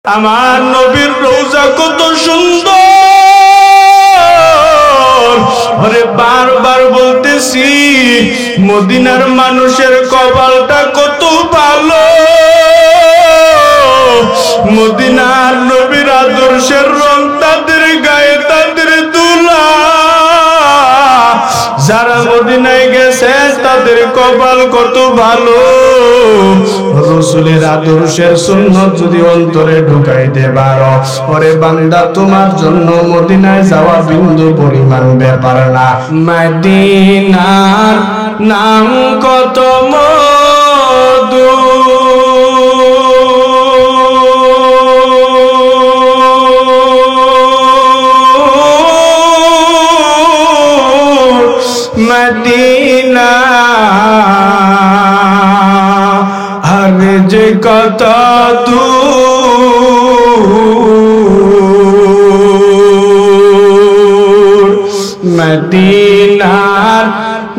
আমার নবীর রওজা কত সুন্দর। আরে বারবার বলতেছি মদিনার মানুষের কপালটা কত ভালো। মদিনার নবীর আদর্শের রং তাদের গায়ে তাদের দুলা। যারা মদিনায় গেছে তাদের কপাল কত ভালো। রাসূলের আদর্শের সুন্নাত যদি অন্তরে ঢুকাইতে পারো, ওরে বান্দা তোমার জন্য মদিনায় যাওয়া বিন্দু পরিমাণ ব্যাপার না। মদিনার নাম কত মধু, মদিনা আর যে কত দূর। মদিনার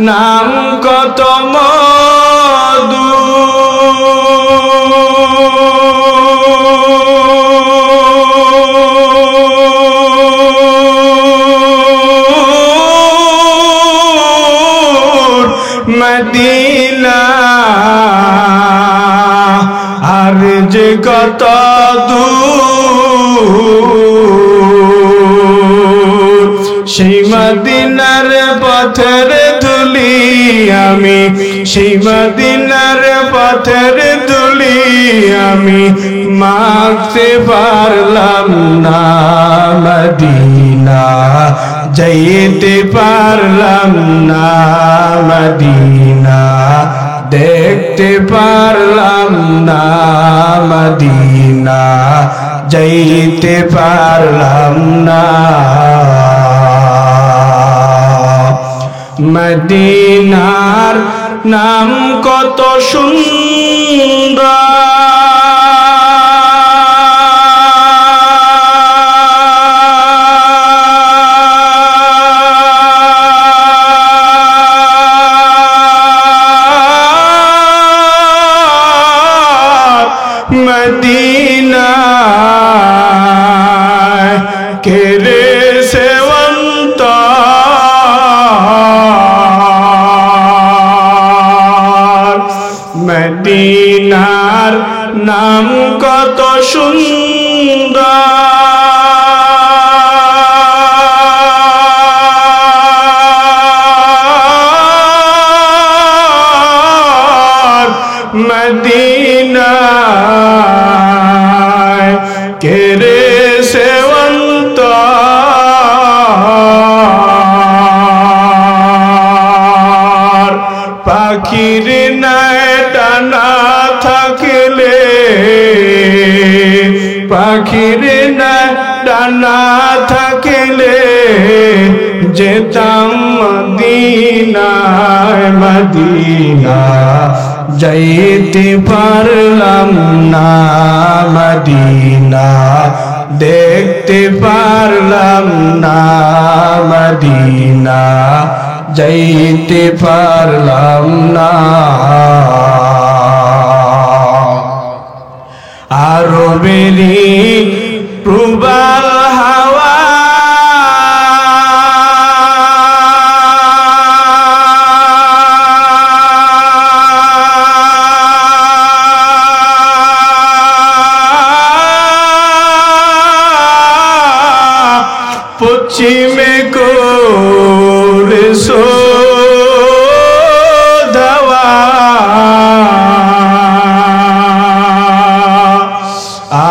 নাম কত মধু, মদিনা আর যে কত দূর। সেই মদিনার পথের ধুলি আমি, সেই মদিনার পথের ধুলি আমি মাখতে পারলাম না। মদিনা যাইতে পারলাম না, মদিনা দেখতে পারলাম না, মদিনা যাইতে পারলাম না। মদিনার নাম কত সুন্দর। মদিনা কেরে সেবন্ত মদিনার নাম কত সুন্দর। মদিনা কেরে সেবন্ত পাখির নাই ডানা থাকলে, পাখির নাই ডানা থাকলে যেতাম মদিনায়। মদিনা যাইতে পারলাম না, মদিনা দেখতে পারলাম না, মদিনা যাইতে পারলাম না। আরবেরি প্রবাল হাওয়া পশ্চিমে করে সোধাওয়া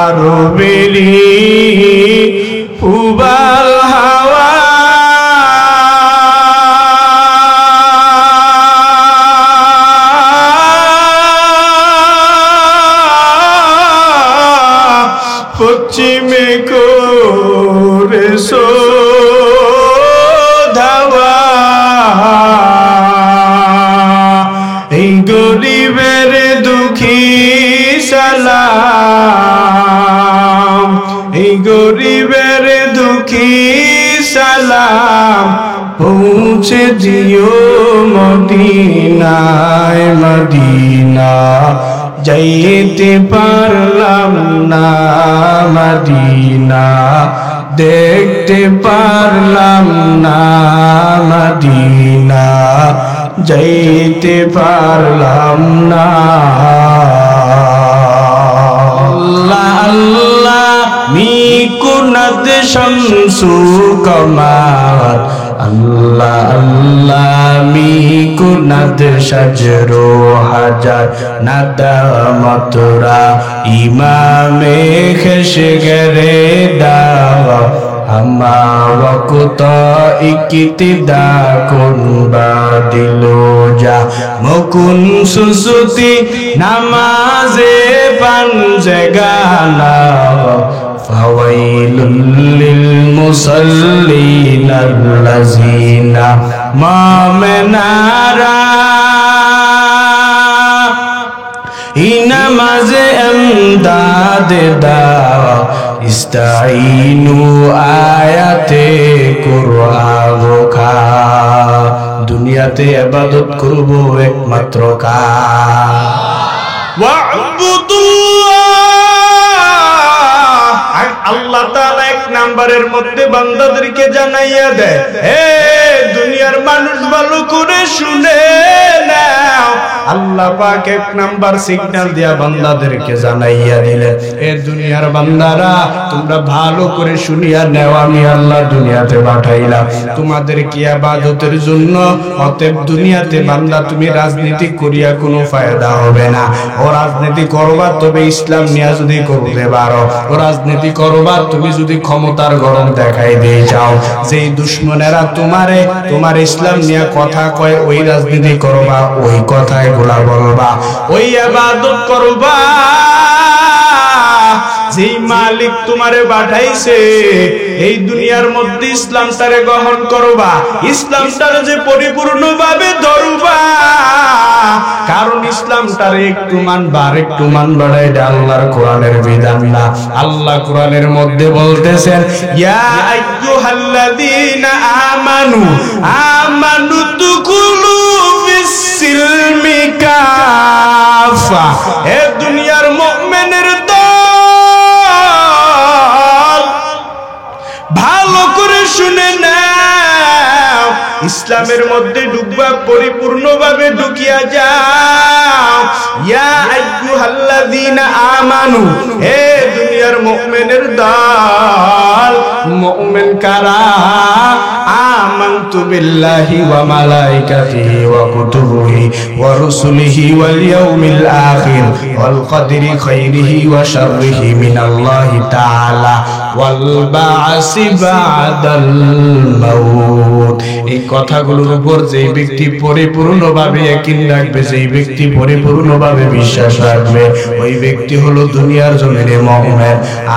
আরবেরি পূবাল হাওয়া পশ্চিমে করে সোধাওয়া। এই গরিবের দুঃখী সালাম, এই গরিবের দুঃখী সালাম পৌঁছে দিও মদিনায়। মদিনা যাইতে পারলাম না মদিনা, দেখতে পারলাম না মদিনা, যাইতে পারলাম না। আল্লাহ আল্লাহ মিকুনাদ শামসু কামার, আল্লাহ আল্লাহ মিকুনাদ শাজরু হাজার, নাদামতরা ইমামে খেশগরে দাওয়া, হামা ওয়াক্ত ইক্তিদা কুন বাদিলো যা, মুকুন সুসুতি নামাজে পাঞ্জেগানা, ফাওয়াইলুল লিল মুসাল্লিন আল্লাযিনা মা'মানারা, ইনামাজে আমদাদ দাও, ইস্তাইনু আয়াতে কুরআন খা, দুনিয়াতে ইবাদত করব একমাত্র কার, ওয়া'বুদুল্লাহ। আল্লাহ তাআলা এক নাম্বারের মধ্যে বান্দাদেরকে জানাইয়া দেয়, হে দুনিয়ার মানুষ ভালো করে শুনে নাও, আল্লাহ পাক এক নাম্বার সিগন্যাল দিয়া বান্দাদেরকে জানাইয়া দিলেন, এ দুনিয়ার বান্দারা তোমরা ভালো করে শুনিয়া নাও, আমি আল্লাহ দুনিয়াতে পাঠাইলাম তোমাদেরকে ইবাদতের জন্য। অতএব দুনিয়াতে বান্দা তুমি রাজনীতি করিয়া কোনো ফায়দা হবে না। ও রাজনীতি করবা তবে ইসলাম নিয়ে যদি করতে পারো, ও রাজনীতি করবা তুমি যদি ক্ষমতার গরম দেখাই দিয়ে যাও, যেই দুশ্মনেরা তোমারে তোমার ইসলাম নিয়ে কথা কয় ওই রাজনীতি করবা, ওই কথায় গুলা বলবা, ওই ইবাদত করবা যেই মালিক তোমারে পাঠাইছে। এই দুনিয়ার মধ্যে ইসলামটারে গ্রহণ করবা, ইসলামটারে যে পরিপূর্ণভাবে ধরবা, কারণ ইসলামটারে একটু মানবা আর একটু মানবা, এটা আল্লাহর কোরআনের বিধান না। আল্লাহ কোরআনের মধ্যে বলতেছেন, ইয়া আইয়ুহাল্লাযীনা আমানু আমানু দুকুলু ফিস-সিলমি কাফা, হে দুনিয়ার মুমিনের দল ভালো করে শুনে নাও, ইসলামের মধ্যে ঢুকবা পরিপূর্ণভাবে ঢুকিয়া যাও। ইয়া আইয়ুহাল্লাযীনা আমানু, হে দুনিয়ার মুমিনের দল, মুমিন কারা? আমানতু বিল্লাহি ওয়া মালাইকাতিহি ওয়া কুতুবিহি ওয়া রুসুলিহি ওয়াল ইয়াউমিল আখির ওয়াল কদরি খাইরিহি ওয়া শাররিহি মিনাল্লাহি তাআলা ওয়াল বা'সি বা'দাল মাউত। এই কথাগুলোর উপর যে ব্যক্তি পরিপূর্ণভাবে ইয়াকিন রাখবে, যেই ব্যক্তি পরিপূর্ণভাবে বিশ্বাস রাখবে, ওই ব্যক্তি হলো দুনিয়ার জমিনে মুমিন।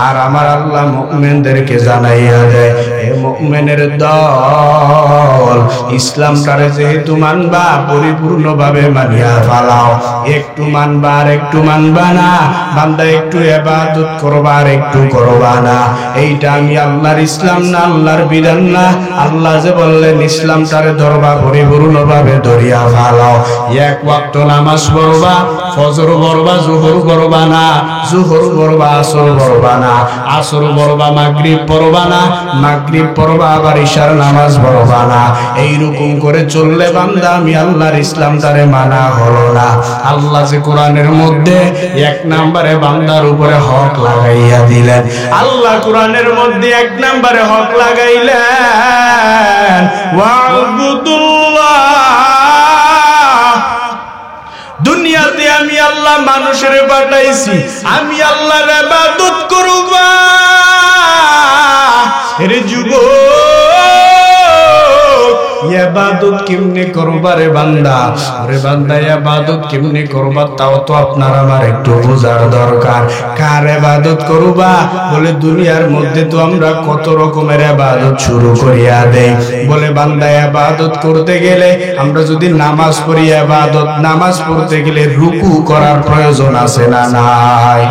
আর আমার আল্লাহ মুমিনদেরকে জানাইয়া দেয়, হে মুমিনের দল, ইসলামটারে যেহেতু মানবা পরিপূর্ণভাবে মানিয়া ফেলাও, একটু মানবা আর একটু মানবা না, বান্দা একটু ইবাদত করবা আর একটু করবা না। এইটা আমি আল্লাহর ইসলাম না, আল্লাহর বিধান না। আল্লাহ যে বললেন ইসলামটারে ধরবা পরিপূর্ণভাবে ধরিয়া ফেলাও, এক ওয়াক্ত নামাজ পড়বা, ফজর পড়বা, যোহর পড়বা না, যোহর পড়বা আসর পড়বা না, আসর পড়বা মাগরিব পড়বা না, মাগরিব পড়বা আবার ইশার নামাজ পড়বা না। এইরকম করে চললে বান্দা আমি আল্লাহর ইসলামটারে মানা হলো না। আল্লাহ যে কোরআনের মধ্যে এক নম্বরে বান্দার উপরে হক লাগাইয়া দিলেন, আল্লাহ কোরআনের মধ্যে এক নম্বরে হক লাগাইলেন, ওয়া'বুদুল্লাহ। দুনিয়াতে আমি আল্লাহ মানুষের পাঠাইছি, আমি আল্লাহর ইবাদত করবা। রে যুবক, ইবাদত কেমনে করবা রে বান্দা? রে বান্দা ইবাদত কেমনে করবা তাও তো আপনার আমার একটু বোঝার দরকার। কার ইবাদত করবা? বলে দুনিয়ার মধ্যে তো আমরা কত রকমের ইবাদত শুরু করিয়া দেই। বলে বান্দা ইবাদত করতে গেলে আমরা যদি নামাজ পড়ি, ইবাদত নামাজ পড়তে গেলে রুকু করার প্রয়োজন আছে না নাই?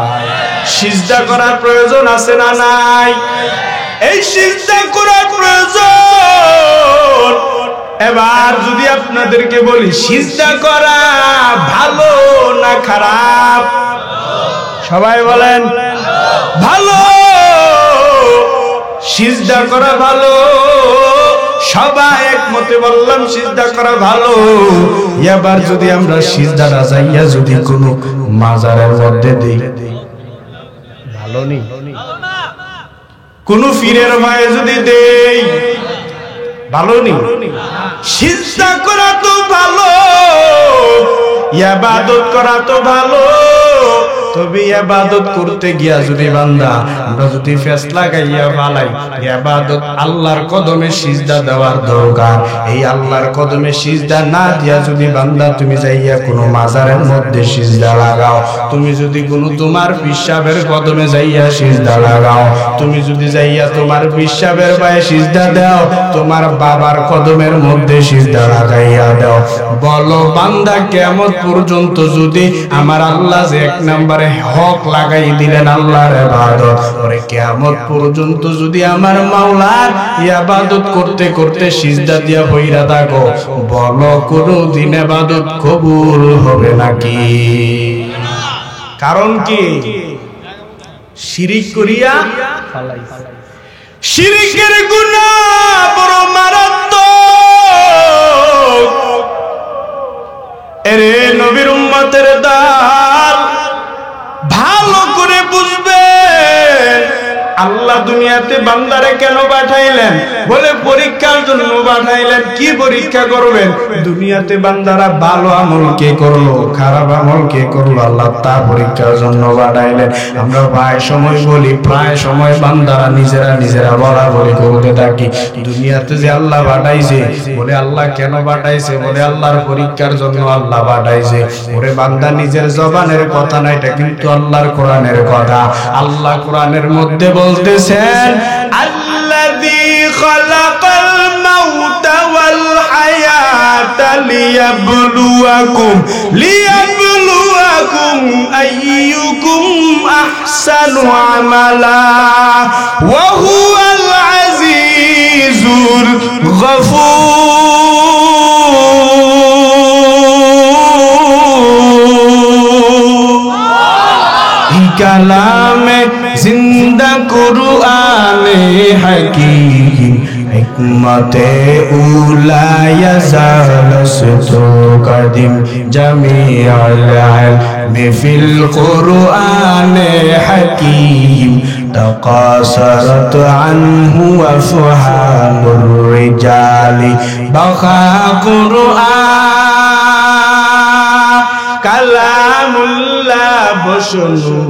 সিজদা করার প্রয়োজন আছে না নাই? এই সিজদা করার প্রয়োজন এবার যদি আপনাদেরকে বলি সিজদা করা ভালো না খারাপ? সবাই বলেন ভালো। সিজদা করা ভালো, সবাই একমতে বললাম সিজদা করা ভালো। এবার যদি আমরা সিজদাটা যাইয়া যদি কোনো মাজারের মধ্যে দেই, ভালো নেই? কোন পীরের ভাইয়ে যদি দেই, ভালো নেই? সিজদা করা তো ভালো, ইবাদত করা তো ভালো, তবে ইবাদত করতে গিয়া যদি বান্দা আমরা যদি ফেসলা গাইয়া ফালাই, ইবাদত আল্লাহর কদমে সিজদা দেওয়ার দরকার। এই আল্লাহর কদমে সিজদা না দিয়া যদি বান্দা তুমি যাইয়া কোনো মাজারের মধ্যে সিজদা লাগাও, তুমি যদি কোনো তোমার পিসাবের কদমে যাইয়া সিজদা লাগাও, তুমি যদি যাইয়া তোমার পিসাবের পায়ে সিজদা দাও, তোমার বাবার কদমের মধ্যে সিজদা লাগাইয়া দাও, বলো বান্দা কিয়ামত পর্যন্ত যদি আমার আল্লাহ যে এক নম্বরে হক লাগাই দিলেন আল্লাহর ইবাদত, পরে কিয়ামত পর্যন্ত যদি আমার মাওলার ইবাদত করতে করতে সিজদা দিয়া হইরা থাকো, বলো কোনদিন ইবাদত কবুল হবে নাকি? কারণ কি? শিরিক করিয়া ফালাইছে। শিরিকের গুনাহ বড় মারাত্মক। এরে নবীর উম্মতের দল, ভালো করে বুঝবেন আল্লাহ দুনিয়াতে বান্দারে কেন পাঠাইলেন? বলে পরীক্ষার জন্য পাঠাইলেন। কি পরীক্ষা করবেন? দুনিয়াতে বান্দারা ভালো আমল কে করলো, খারাপ আমল কে করলো, আল্লাহ তা পরীক্ষার জন্য পাঠাইলেন। আমরা প্রায় সময় বলি, প্রায় সময় বান্দারা নিজেরা বলাবলি করতে থাকি, দুনিয়াতে যে আল্লাহ পাঠাইছে, বলে আল্লাহ কেন পাঠাইছে? বলে আল্লাহর পরীক্ষার জন্য আল্লাহ পাঠাইছে। ওরে বান্দা, নিজের জবানের কথা না, এটা কিন্তু আল্লাহর কোরআনের কথা। আল্লাহ কোরআনের মধ্যে বলতেছেন, আল্লাযী খালাকাল মাউতা ওয়াল হায়াতা লিয়াবলুয়াকুম আইয়ুকুম আহসানু আমালা ওয়া হুয়াল আজিজুল গফুর। কালামে জিন্দা কুরআনে হাকিম হিকমতে উলা ইয়াজালসতু কদিম জামিউল ইলমি ফিল কুরআনে হাকিম তাকাসারাত আনহু আফহামুর রিজালি বাখা কুরআন কালামুল্লাহ বসনু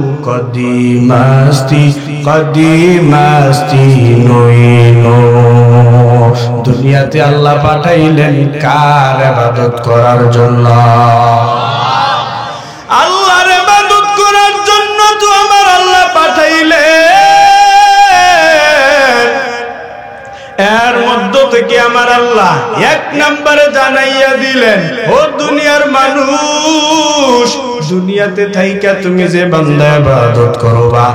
কদিমাস্তি নইনো। দুনিয়াতে আল্লাহ পাঠাইলেন কার ইবাদত করার জন্য? আল্লাহর ইবাদত করার জন্য তো আমার আল্লাহ পাঠাইলেন। এর মধ্য থেকে আমার আল্লাহ এক নম্বরে জানাইয়া দিলেন, ও দুনিয়ার মানুষ, দুনিয়াতে থাইকা তুমি যে বান্দা ইবাদত করবা,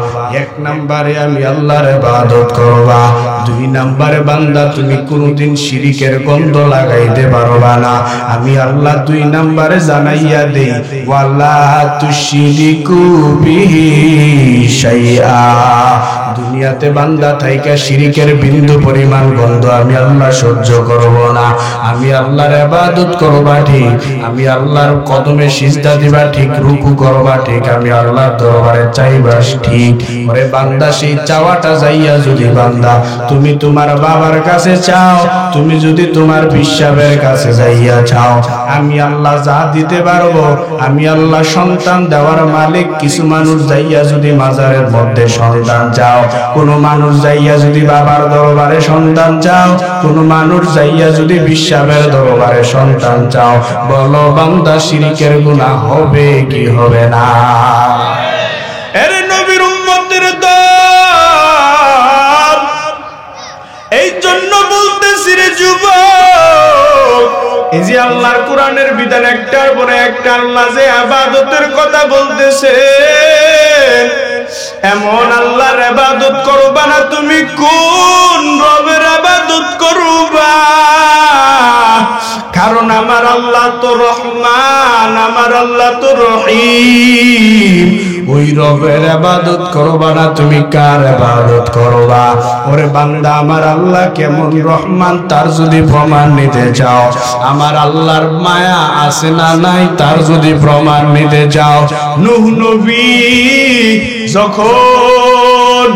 এক নম্বরে আমি আল্লাহর ইবাদত করবা। দুই নম্বরে বান্দা তুমি কোনদিন শিরিকের গন্ধ লাগাইতে পারবা না। আমি আল্লাহ দুই নম্বরে জানাইয়া দেই, ওয়ালা তুশরিকু বিহি শাইআ। দুনিয়াতে বান্দা থাইকা শিরিকের বিন্দু পরিমাণ গন্ধ আমি আল্লাহ সহ্য করব না। আমি আল্লাহর ইবাদত করবা ঠিক, আমি আল্লাহর কদমে সিজদা দিবা ঠিক, রুকু করবা ঠিক, আমি আল্লাহর দরবারে চাইবা ঠিক। ওরে বান্দা, সেই চাওয়াটা যাইয়া যদি বান্দা তুমি তোমার বাবার কাছে চাও, তুমি যদি তোমার পিসাবের কাছে যাইয়া চাও, আমি আল্লাহ যা দিতে পারবো। আমি আল্লাহ সন্তান দেওয়ার মালিক। কিছু মানুষ যাইয়া যদি মাজারের মধ্যে সন্তান চাও, কোন মানুষ যাইয়া যদি বাবার দরবারে সন্তান চাও, কোন মানুষ যাইয়া যদি পিসাবের দরবারে সন্তান চাও, বলো বান্দা শিরিকের গুনাহ হবে কি হবে না? এর নবীর উম্মতের দল, এই জন্য বলতেছি রে যুবক, এই যে আল্লাহর কোরআনের বিধান একটার পরে একটা আল্লাহ যে ইবাদতের কথা বলতেছে, এমন আল্লাহর ইবাদত করবা না তুমি কোন রবের ইবাদত করবা? আমার আল্লাহ তো রহমান, আমার আল্লাহ তো রহিম। ওই রবের ইবাদত করবা না, তুমি কার ইবাদত করবা? ওরে বান্দা, আমার আল্লাহ কেমন রহমান তার যদি প্রমাণ নিতে চাও, আমার আল্লাহর মায়া আছে না নাই তার যদি প্রমাণ নিতে চাও, নূহ নবী যখন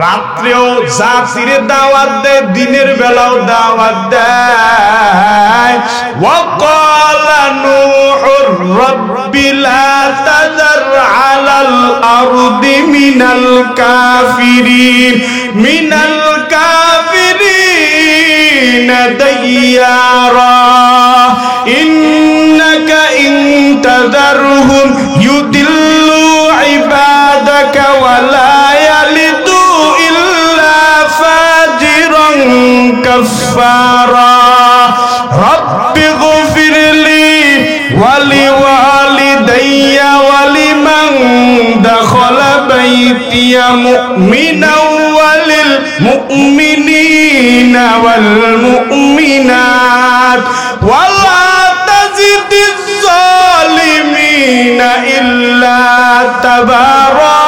রাত্রেও জাতিরে দাওয়াত দেয়, দিনের বেলাও দাওয়াত দেয়। ওয়াকালা নূহুর রাব্বি লা তাযার আলাল আরদি মিনাল কাফিরিন দাইয়ারা ইন্নাকা ইন তাযারহুম ইউদিল্লু ইবাদাকা ওয়া লা ইয়ালিদু কাফারা। রব্বি গফিরলি ওয়া লিওয়ালিদাইয়া ওয়া লিমান দাখালা বাইতিয়া মুমিনান ওয়া লিল মুমিনিনা ওয়াল মুমিনাত ওয়া লা তাজিদিজ জালিমিনা ইল্লা তাবারা।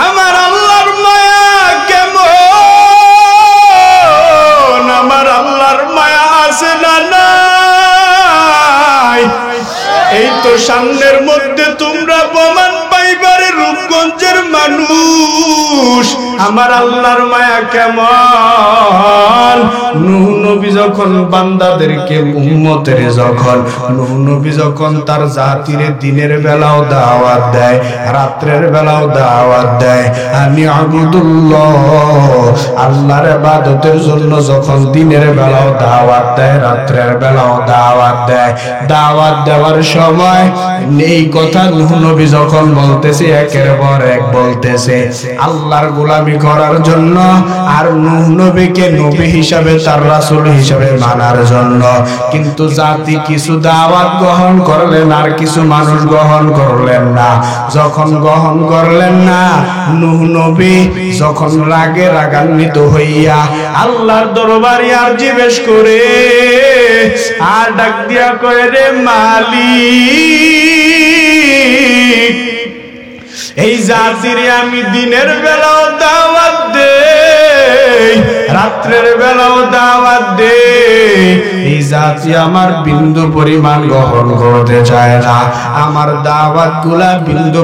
আমার আল্লাহর মায়া কেমন, আমার আল্লাহর মায়া আছে না নাই? এই তো সামনের মধ্যে তোমরা প্রমাণ পাইবারে রূপগঞ্জের মানুষ আমার আল্লাহর মায়া কেমন। নূহ নবী যখন বান্দাদেরকে উম্মতের নূহ নবী যখন তার জাতিরে দিনের বেলাও দাওয়াত দেয়, রাত্রের বেলাও দাওয়াত দেয়, আমি আবুদুল্লাহ আল্লাহর ইবাদতের জন্য যখন দিনের বেলাও দাওয়াত দেয়, রাত্রের বেলাও দাওয়াত দেয়, দাওয়াত দেওয়ার সময় এই কথা নূহ নবী যখন বলতেছে, একের পর এক বলতেছে আল্লাহর গোলামি করার জন্য, আর নূহ নবীকে নবী হিসাবে তার রাসূল হিসাবে মানার জন্য। কিন্তু জাতি কিছু দাওয়াত গ্রহণ করলেন আর কিছু মানুষ গ্রহণ করলেন না। যখন গ্রহণ করলেন না, নূহ নবী যখন রাগে রাগান্বিত হইয়া আল্লাহর দরবারে আর জিজ্ঞেস করে আর ডাক দিয়া কয়, রে মালিক, এই জাতিরে আমি দিনের বেলাও দাওয়াত দেই, রাত্রের বেলাও দাওয়াত দেই, এই জাতি আমার বিন্দু পরিমাণ গ্রহণ করতে চায় না, আমার দাওয়াত গুলা বিন্দু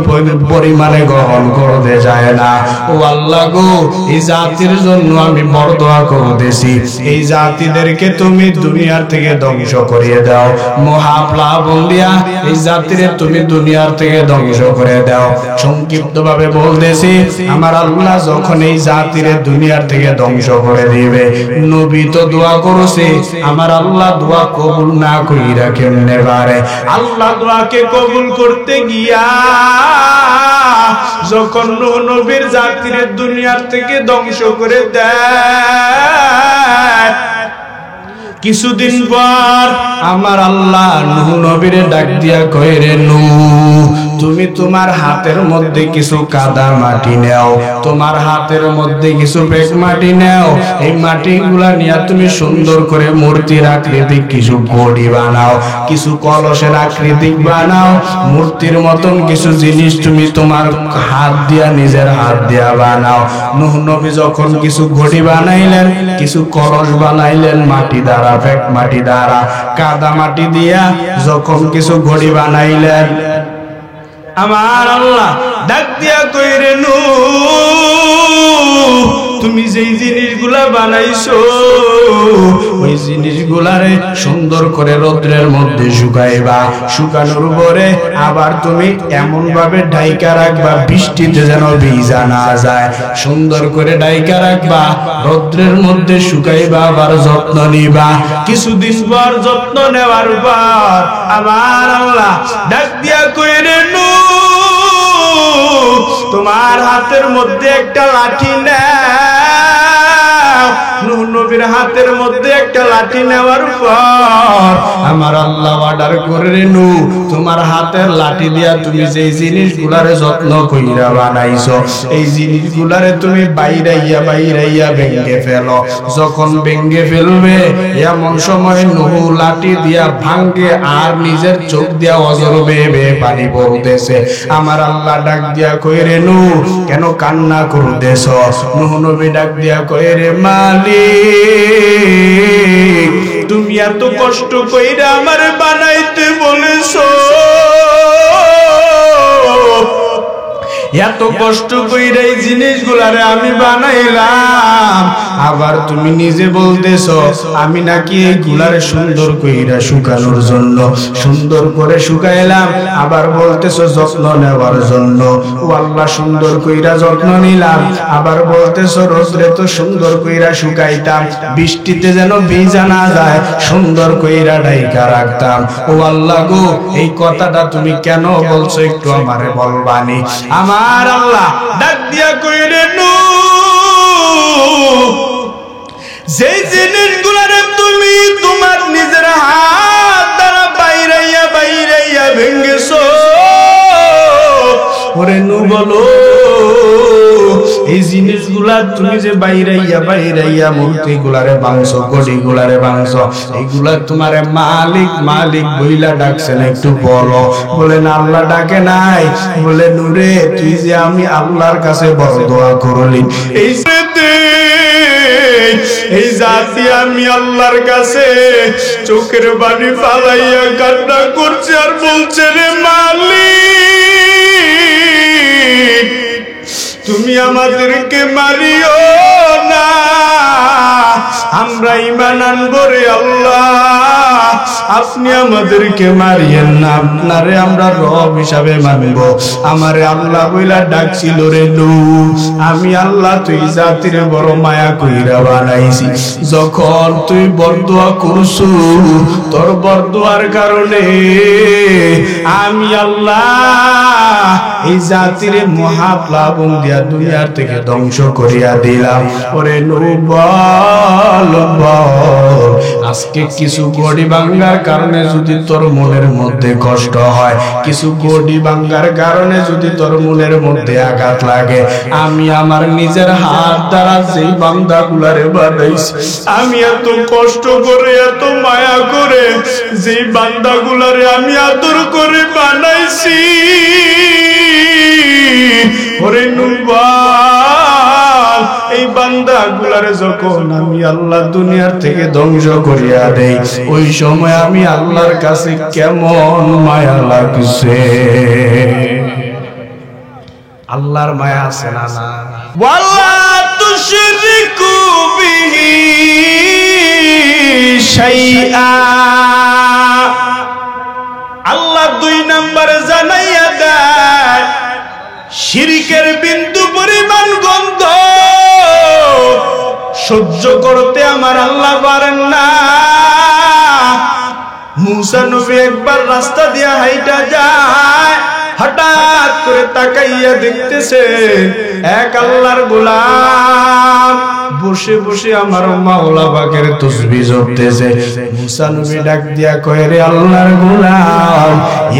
পরিমাণে গ্রহণ করতে চায় না। ও আল্লাহ গো, এই জাতির জন্য আমি বরদোয়া করতেছি, এই জাতিদেরকে তুমি দুনিয়ার থেকে ধ্বংস করিয়ে দাও, মহাপ্লাবন দিয়া এই জাতিরে তুমি দুনিয়ার থেকে ধ্বংস করে দাও। সংক্ষিপ্ত ভাবে বলতেছি, আমার আল্লাহ যখন এই জাতিরে দুনিয়ার থেকে ধ্বংস করে দিবে, নবী তো দোয়া করছে, আমার আল্লাহ দোয়া কবুল না কইরা কেমনে পারে? আল্লাহ দোয়াকে কবুল করতে গিয়া যখন নূহ নবীর জাতিরে দুনিয়ার থেকে ধ্বংস করে দেয়, কিছুদিন পর আমার আল্লাহ নূহ নবীরে ডাক দিয়া কয়, রে নূহ, তুমি তোমার হাতের মধ্যে কিছু কাদা মাটি নাও, তোমার হাতের মধ্যে কিছু বেক মাটি নাও, এই মাটিগুলা নিয়ে তুমি সুন্দর করে মূর্তির আকৃতি কিছু গড়ি বানাও, কিছু কলসের আকৃতি বানাও, মূর্তির মতন কিছু জিনিস তুমি তোমার হাত দিয়া, নিজের হাত দিয়া বানাও। নূহ নবী যখন কিছু ঘড়ি বানাইলেন, কিছু কলস বানাইলেন মাটি দ্বারা, বেক মাটি দ্বারা, কাদা মাটি দিয়া যখন কিছু ঘড়ি বানাইলেন, আমার আল্লাহ ডাক দিয়া কইরে, নূহ, তুমি যেই জিনিসগুলা বানাইছো ওই জিনিসগুলারে সুন্দর করে রৌদ্রের মধ্যে শুকাইবা, শুকানোর পরে আবার তুমি এমন ভাবে ঢাইকা রাখবা বৃষ্টিতে যেন ভিজা না যায়, সুন্দর করে ঢাইকা রাখবা, রৌদ্রের মধ্যে শুকাইবা, আবার যত্ন নিবা। কিছুদিন পর যত্ন নেওয়ার পর আমার আল্লাহ ডাক দিয়া কইরে, নূহ, তোমার হাতের মধ্যে একটা লাঠি নাও। নূহ নবীর হাতের মধ্যে একটা লাঠি নেওয়ার পর আমার আল্লাহ অর্ডার করে রে নূহ তোমার হাতের লাঠি দিয়া তুমি যে জিনিসগুলারে যত্ন কইরা বানাইছো এই জিনিসগুলারে তুমি বাইরাইয়া ভেঙে ফেলো যখন ভেঙে ফেলবে এমন সময় নূহ লাঠি দিয়া ভাঙে আর নিজের চোখ দিয়া অজর বেয়ে পানি পড়তেছে আমার আল্লাহ ডাক দিয়া কই রে নূহ কেন কান্না করতেছো নূহ নবী ডাক দিয়া কই রে মালিক তুমি এত কষ্ট কইরা আমারে বানাইতে বলেছো এত কষ্ট কইরা এই জিনিসগুলারে আমি বানাইলাম আবার তুমি নিজে বলতেছো আমি নাকি এইগুলারে সুন্দর কইরা শুকানোর জন্য সুন্দর করে শুকাইলাম আবার বলতেছো যত্ন নেওয়ার জন্য ও আল্লাহ সুন্দর কইরা যত্ন নিলাম আবার বলতেছো রোদ্রে তো সুন্দর কইরা শুকাইতাম বৃষ্টিতে যেন ভিজা না যায় সুন্দর কইরা ঢাইকা রাখতাম ও আল্লাহ গো এই কথাটা তুমি কেন বলছো একটু আমারে বলবানি আমার আল্লাহ ডাক দিয়া কইরে নূহ যেই জিনিসগুলারে তুমি তোমার নিজের হাত দ্বারা বাইরাইয়া ভেঙেছো ওরে নূহ বলো এই জিনিসগুলা তুমি যে বাইরাইয়া মূর্তিগুলারে ভাঙছো গড়িগুলারে ভাঙছো এইগুলা তোমারে মালিক বইলা ডাকছেন একটু বলো বলে না আল্লাহ ডাকে নাই বলে নূরে তুই যে আমি আল্লাহর কাছে বড় দোয়া করলি এই জাতি আমি আল্লাহর কাছে চোখের পানি ফালাইয়া কান্না করছে আর বলছে রে মালিক তুমি আমাদেরকে মারিও না আমরা ঈমান আনবো রে আল্লাহ আপনি আমাদেরকে মারিয়েন না আপনারে আমরা রব হিসাবে মানব আমারে আল্লাহ বইলা ডাকছিল রে নূহ আমি আল্লাহ তুই জাতির বড় মায়া কইরা বানাইছি যখন তুই বরদোয়া করছু তোর বরদোয়ার কারণে আমি আল্লাহ এই জাতির মহাপ্লাবন দিয়া দুনিয়ার থেকে ধ্বংস করিয়া দিলাম ওরে নূহ বল আজকে কিছু গড়ি ভাঙ্গার কারণে যদি তোর মনের মধ্যে কষ্ট হয় কিছু গড়ি ভাঙ্গার কারণে যদি তোর মনের মধ্যে আঘাত লাগে আমি আমার নিজের হাত দ্বারা যেই বান্দাগুলারে বানাইছি আমি এত কষ্ট করে এত মায়া করে যেই বান্দাগুলারে আমি আদর করে বানাইছি ওরে নূহ এই বান্দাগুলারে যখন আমি আল্লাহ দুনিয়ার থেকে ধ্বংস করিয়া দেই ওই সময় আমি আল্লাহর কাছে কেমন মায়া লাগছে আল্লাহর মায়া আছে না না ওয়ালা তুশরিকু বিহি শাইআ আল্লাহ দুই নম্বরে জানাইয়া দেয় শিরকের বিন্দু পরিমাণ গন্ধ সহ্য করতে আমার আল্লাহ পারেন না মুসা নবী একবার রাস্তা দিয়া হাইটা যায় হঠাৎ করে তাকাইয়া দেখতেছে এক আল্লাহর গোলাম বসে বসে আমার মাওলা পাকের তাসবিহ জপতেছে মুসা নবী ডাক দিয়া কয় রে আল্লাহর গোলাম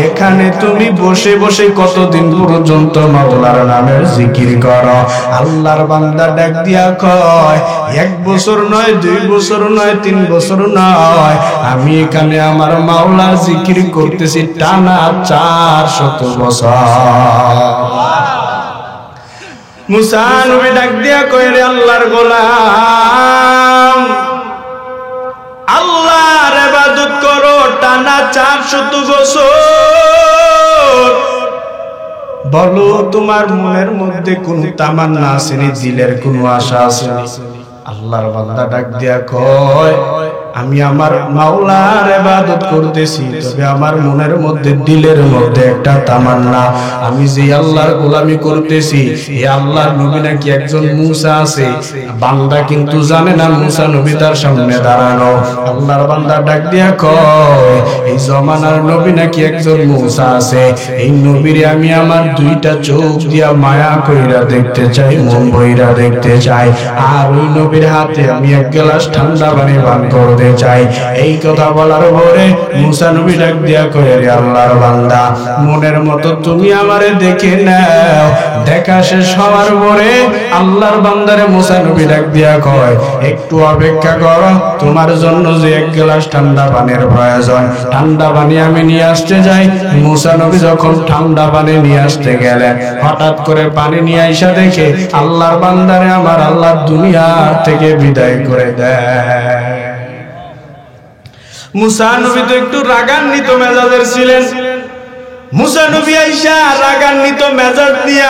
এখানে তুমি বসে বসে কতদিন পর্যন্ত মাওলার নামের জিকির করো আল্লাহর বান্দা ডাক দিয়া কয় 1 বছর নয় 2 বছর নয় 3 বছর নয় আমি এখানে আমার মাওলার জিকির করতেছি টানা 400 বছর মুসা নবী ডাক দিয়া কয় রে আল্লাহর গোলাম আল্লাহর ইবাদত করো টানা 400 বছর বলো তোমার মনের মধ্যে কোন তামান্না আছে নি দিলের কোন আশা আছে আল্লাহর বান্দা ডাক দিয়া কয় আমি আমার মাওলার ইবাদত করতেছি তবে আমার মনের মধ্যে দিলের মধ্যে একটা তামান্না আমি যে আল্লাহর গোলামি করতেছি এই আল্লাহর নবী নাকি একজন মুসা আছে বান্দা কিন্তু জানে না মুসা নবী তার সামনে দাঁড়ানো আল্লাহর বান্দা ডাক দিয়া কয় এই জমানার নবী নাকি একজন মুসা আছে এই নবীরে আমি আমার দুইটা চোখ দিয়া মায়া কইরা দেখতে চাই মন বইরা দেখতে চাই আর ওই নবীর হাতে আমি এক গ্লাস ঠান্ডা পানি পান করতে হতে চাই। এই কথা বলার পরে মুসা নবী ডাক দিয়া কয়, রে আল্লাহর বান্দা, মনের মতো তুমি আমারে দেখে নাও। দেখা শেষ হওয়ার পরে আল্লাহর বান্দারে মুসা নবী ডাক দিয়া কয়, একটু অপেক্ষা করো, তোমার জন্য যে এক গ্লাস ঠান্ডা পানির প্রয়োজন, ঠান্ডা পানি আমি নিয়ে আসতে যাই। মুসা নবী যখন ঠান্ডা পানি নিয়ে আসতে গেলেন, হঠাৎ করে পানি নিয়ে আইসা দেখে আল্লাহর বান্দারে আমার আল্লাহ দুনিয়া থেকে বিদায় করে দেয়। মুসা নবী তো একটু রাগান্বিত মেজাজের ছিলেন। মুসা নবী আইসা রাগান্বিত মেজাজ দিয়া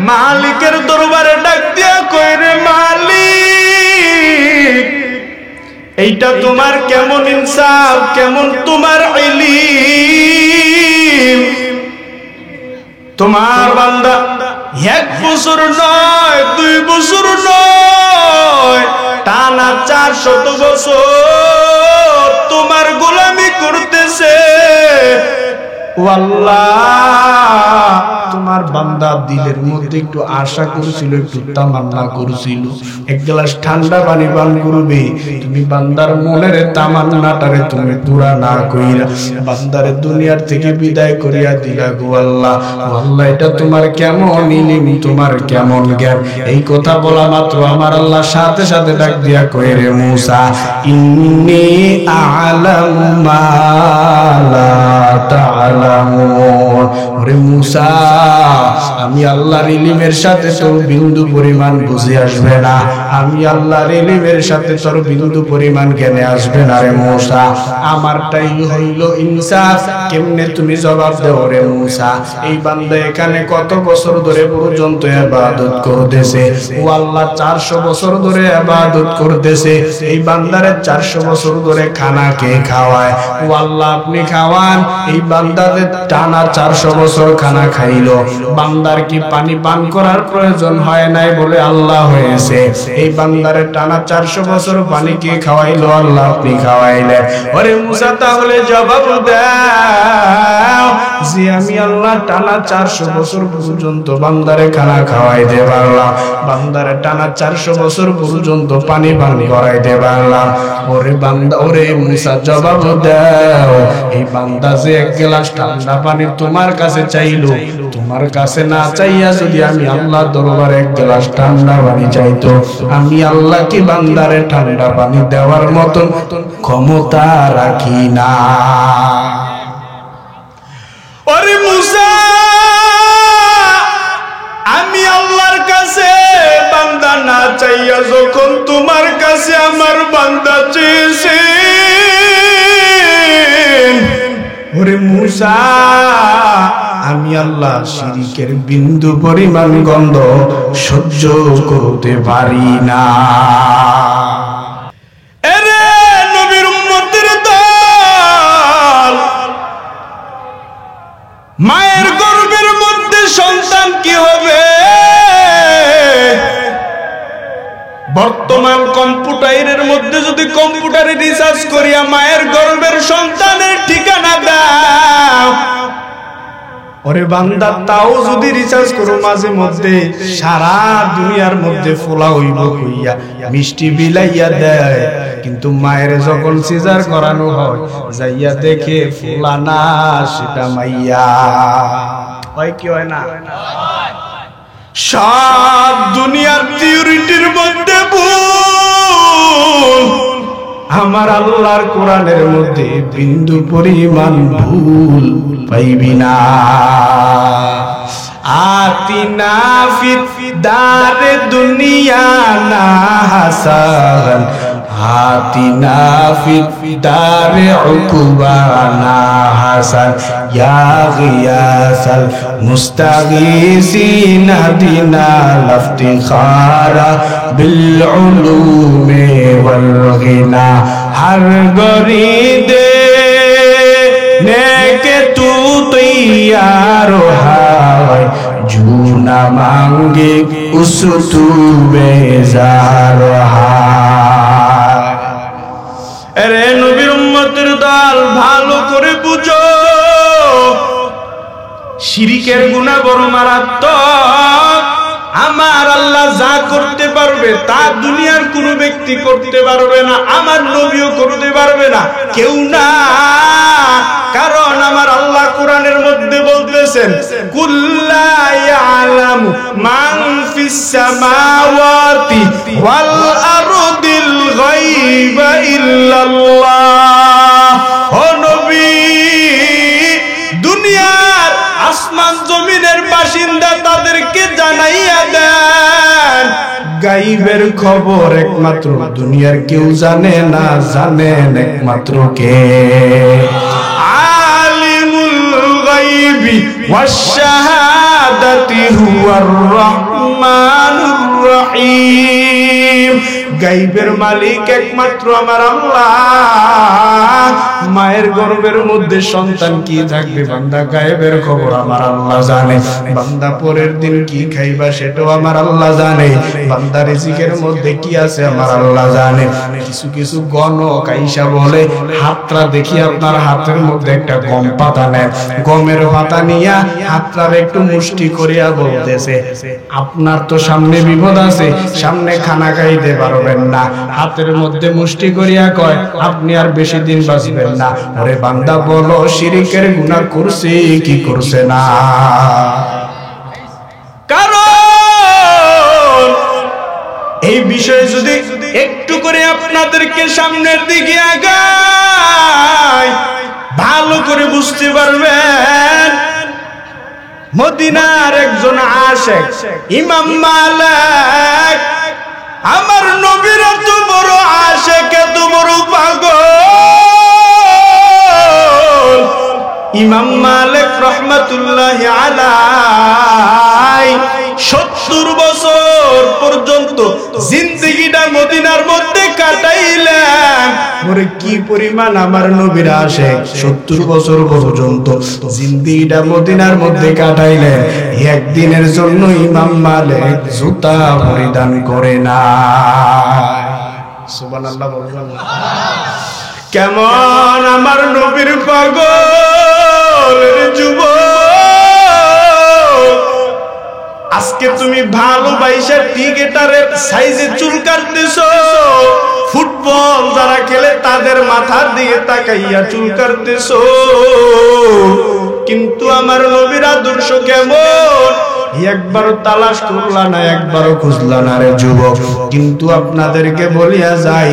মালিকের দরবারে ডাক দিয়া কয়, রে মালিক, এইটা তোমার কেমন ইনসাফ, কেমন তোমার ইলম? তোমার বান্দা 1 বছর নয়, 2 বছর নয়, টানা 400 বছর তোমার গোলামি করতেছে। ও আল্লাহ, তোমার বান্দা দিলের মধ্যে একটু আশা করেছিল, একটু তামান্না করেছিল এক গ্লাস ঠান্ডা পানি পান করবে। তুমি বান্দার মনের তামান্নাটারে তুমি পুরা না কইরা বান্দারে দুনিয়ার থেকে বিদায় করিয়া দিলা গো আল্লাহ। আল্লাহ, এটা তোমার কেমন ইলম, তোমার কেমন জ্ঞান। এই কথা বলা মাত্র আমার আল্লাহ সাথে সাথে ডাক দিয়া কয়, রে মুসা, ইন্নী আ'লামু মা লা তা'লামুন। ওরে মুসা, আমি আল্লাহর ইলমের সাথে তোর বিন্দু পরিমাণ বুঝে আসবে না, আমি আল্লাহর ইলমের সাথে তোর বিন্দু পরিমাণ জ্ঞানে আসবে না রে মুসা। আমারটাই হইল ইনসাফ। কেমনে তুমি জবাব দাও রে মুসা? এই বান্দা এখানে কত বছর ধরে পর্যন্ত ইবাদত করতেছে। ও আল্লাহ, 400 বছর ধরে ইবাদত করতেছে। এই বান্দারে 400 বছর ধরে খানা কে খাওয়ায়? ও আল্লাহ, আপনি খাওয়ান। এই বান্দাদের টানা 400 বছর খানা খাইলো, বান্দার কি পানি পান করার প্রয়োজন হয় নাই বলে আল্লাহ হয়েছে? এই বান্দারে টানা 400 বছর পানি কে খাওয়াইলো? আল্লাহ আপনি খাওয়াইলেন। ওরে মুসা, তাহলে জবাব দাও যে আমি আল্লাহ টানা 400 বছর পর্যন্ত বান্দারে খানা খাওয়াইতে পারলাম, বান্দারে টানা 400 বছর পর্যন্ত পানি পান করাইতে পারলাম। ওরে বান্দা, ওরে মুসা, জবাব দাও, এই বান্দা যে এক গ্লাস ঠান্ডা পানি তোমার কাছে চাইলো, তোমার কাছে না চাইয়া যদি আমি আল্লাহ দরবারে এক গ্লাস ঠান্ডা পানি চাইতো, আমি আল্লাহ কি বান্দারে ঠান্ডা পানি দেওয়ার মতন ক্ষমতা রাখি না? ওরে মুসা, আমি আল্লাহর কাছে বান্দা না চাইয়া যখন তোমার কাছে আমার বান্দা চেয়েছে, ওরে মুসা, আমি আল্লাহ শিরকের বিন্দু পরিমাণ গন্ধ সহ্য করতে পারি না। এরে নবীর উম্মতের দল, মায়ের গর্ভের মধ্যে সন্তান কি হবে? বর্তমান কম্পিউটারের মধ্যে যদি কম্পিউটারে রিসার্চ করিয়া মায়ের গর্ভের সন্তানের ঠিকানা দাও, ওরে বান্দা, তাও যদি রিসার্চ করো মাঝে মধ্যে সারা দুনিয়ার মধ্যে ফোলা হইব কইয়া মিষ্টি বিলাইয়া দেয়, কিন্তু মায়ের যখন সিজার করানো হয় যাইয়া দেখে ফোলা না, সেটা মাইয়া। হয় কি হয় না? সব দুনিয়ার থিওরিটির মধ্যে ভুল, আমার আল্লাহর কোরআনের মধ্যে বিন্দু পরিমাণ ভুল পাইবি না। আতিনা ফিদ দারে দুনিয়া না হাসান, আতিনা ফিদ দারে উকুবা না হাসান, ইয়া গিয়াসাল মুস্তাগীসিন হাদিনা লাফতিখারা বিল উলুমি ওয়াল গিনা। हर गरीदे नेके तू तैयार है, जूना मांगे उस तू बेजार है। अरे नबीर उम्मतेर दल भालो करे बुझो, শিরিকের গুনাহ বড় মারাত্মক। আমার আল্লাহ যা করতে পারবে তা দুনিয়ার কোন ব্যক্তি করতে পারবে না, আমার নবীও করতে পারবে না, কেউ না। কারণ আমার আল্লাহ কোরআনের মধ্যে বলতেছেন, কুল্লা ইয়ালামু মান ফিস সামাওয়াতি ওয়াল আরদিল গায়বা ইল্লাল্লাহ। ও নবী, দুনিয়ার আসমান জমিনের বাসিন্দা তাদেরকে জানাইয়া দেন, গায়বের খবর একমাত্র দুনিয়ার কেউ জানে না, জানেন একমাত্র কে? আলিমুল গায়বি ওয়াশ শাহাদাতি হুয়ার রহমানুর রহিম। গায়বের মালিক একমাত্র আমার আল্লাহ। মায়ের গর্ভের মধ্যে সন্তান কি থাকবে বান্দা গায়বের খবর আমার আল্লাহ জানে। বান্দা পরের দিন কি খাইবা সেটাও আমার আল্লাহ জানে। বান্দা রিজিকের মধ্যে কি আছে আমার আল্লাহ জানে। কিছু কিছু গণক আইসা বলে, হাতটা দেখি আপনার হাতের মধ্যে একটা গম পাতা নেন, গমের পাতা নিয়া হাতটার একটু মুষ্টি করিয়া বলতেছে, আপনার তো সামনে বিপদ আছে, সামনে খানা খাইতে পারবেন না। হাতের মধ্যে মুষ্টি করিয়া কয়, আপনি আর বেশি দিন বাঁচবেন না। ওরে বান্দা বলো, শিরকের গুনাহ করছে কি করছে না? কারণ এই বিষয়ে যদি একটু করে আপনাদেরকে সামনের দিকে আগাই, ভালো করে বুঝতে পারবেন। মদিনার একজন আশিক ইমাম মালিক, আমার নবীর এত বড় আশিক, এত বড় পাগল ইমাম মালিক রহমাতুল্লাহি আলাইহি 70 বছর পর্যন্ত জিন্দেগিটা মদিনার মধ্যে কাটাইলেন। ওরে কি পরিমাণ আমার নবীর আশিক, 70 বছর পর্যন্ত জিন্দেগিটা মদিনার মধ্যে কাটাইলেন। একদিনের জন্য ইমাম মালিক জুতা পরিধান করে না। সুবহানাল্লাহ বলবেন। কেমন আমার নবীর পাগল যুবক, আজকে তুমি ভালোবাসা ক্রিকেটারের সাইজে চুল কাটতেছো, ফুটবল যারা খেলে তাদের মাথার দিকে তাকাইয়া চুল কাটতেছো, কিন্তু আমার নবীর আদর্শ কেমন একবারও তালাশ করলা না, একবারও খুঁজলা না রে যুবক। কিন্তু আপনাদেরকে বলিয়া যাই,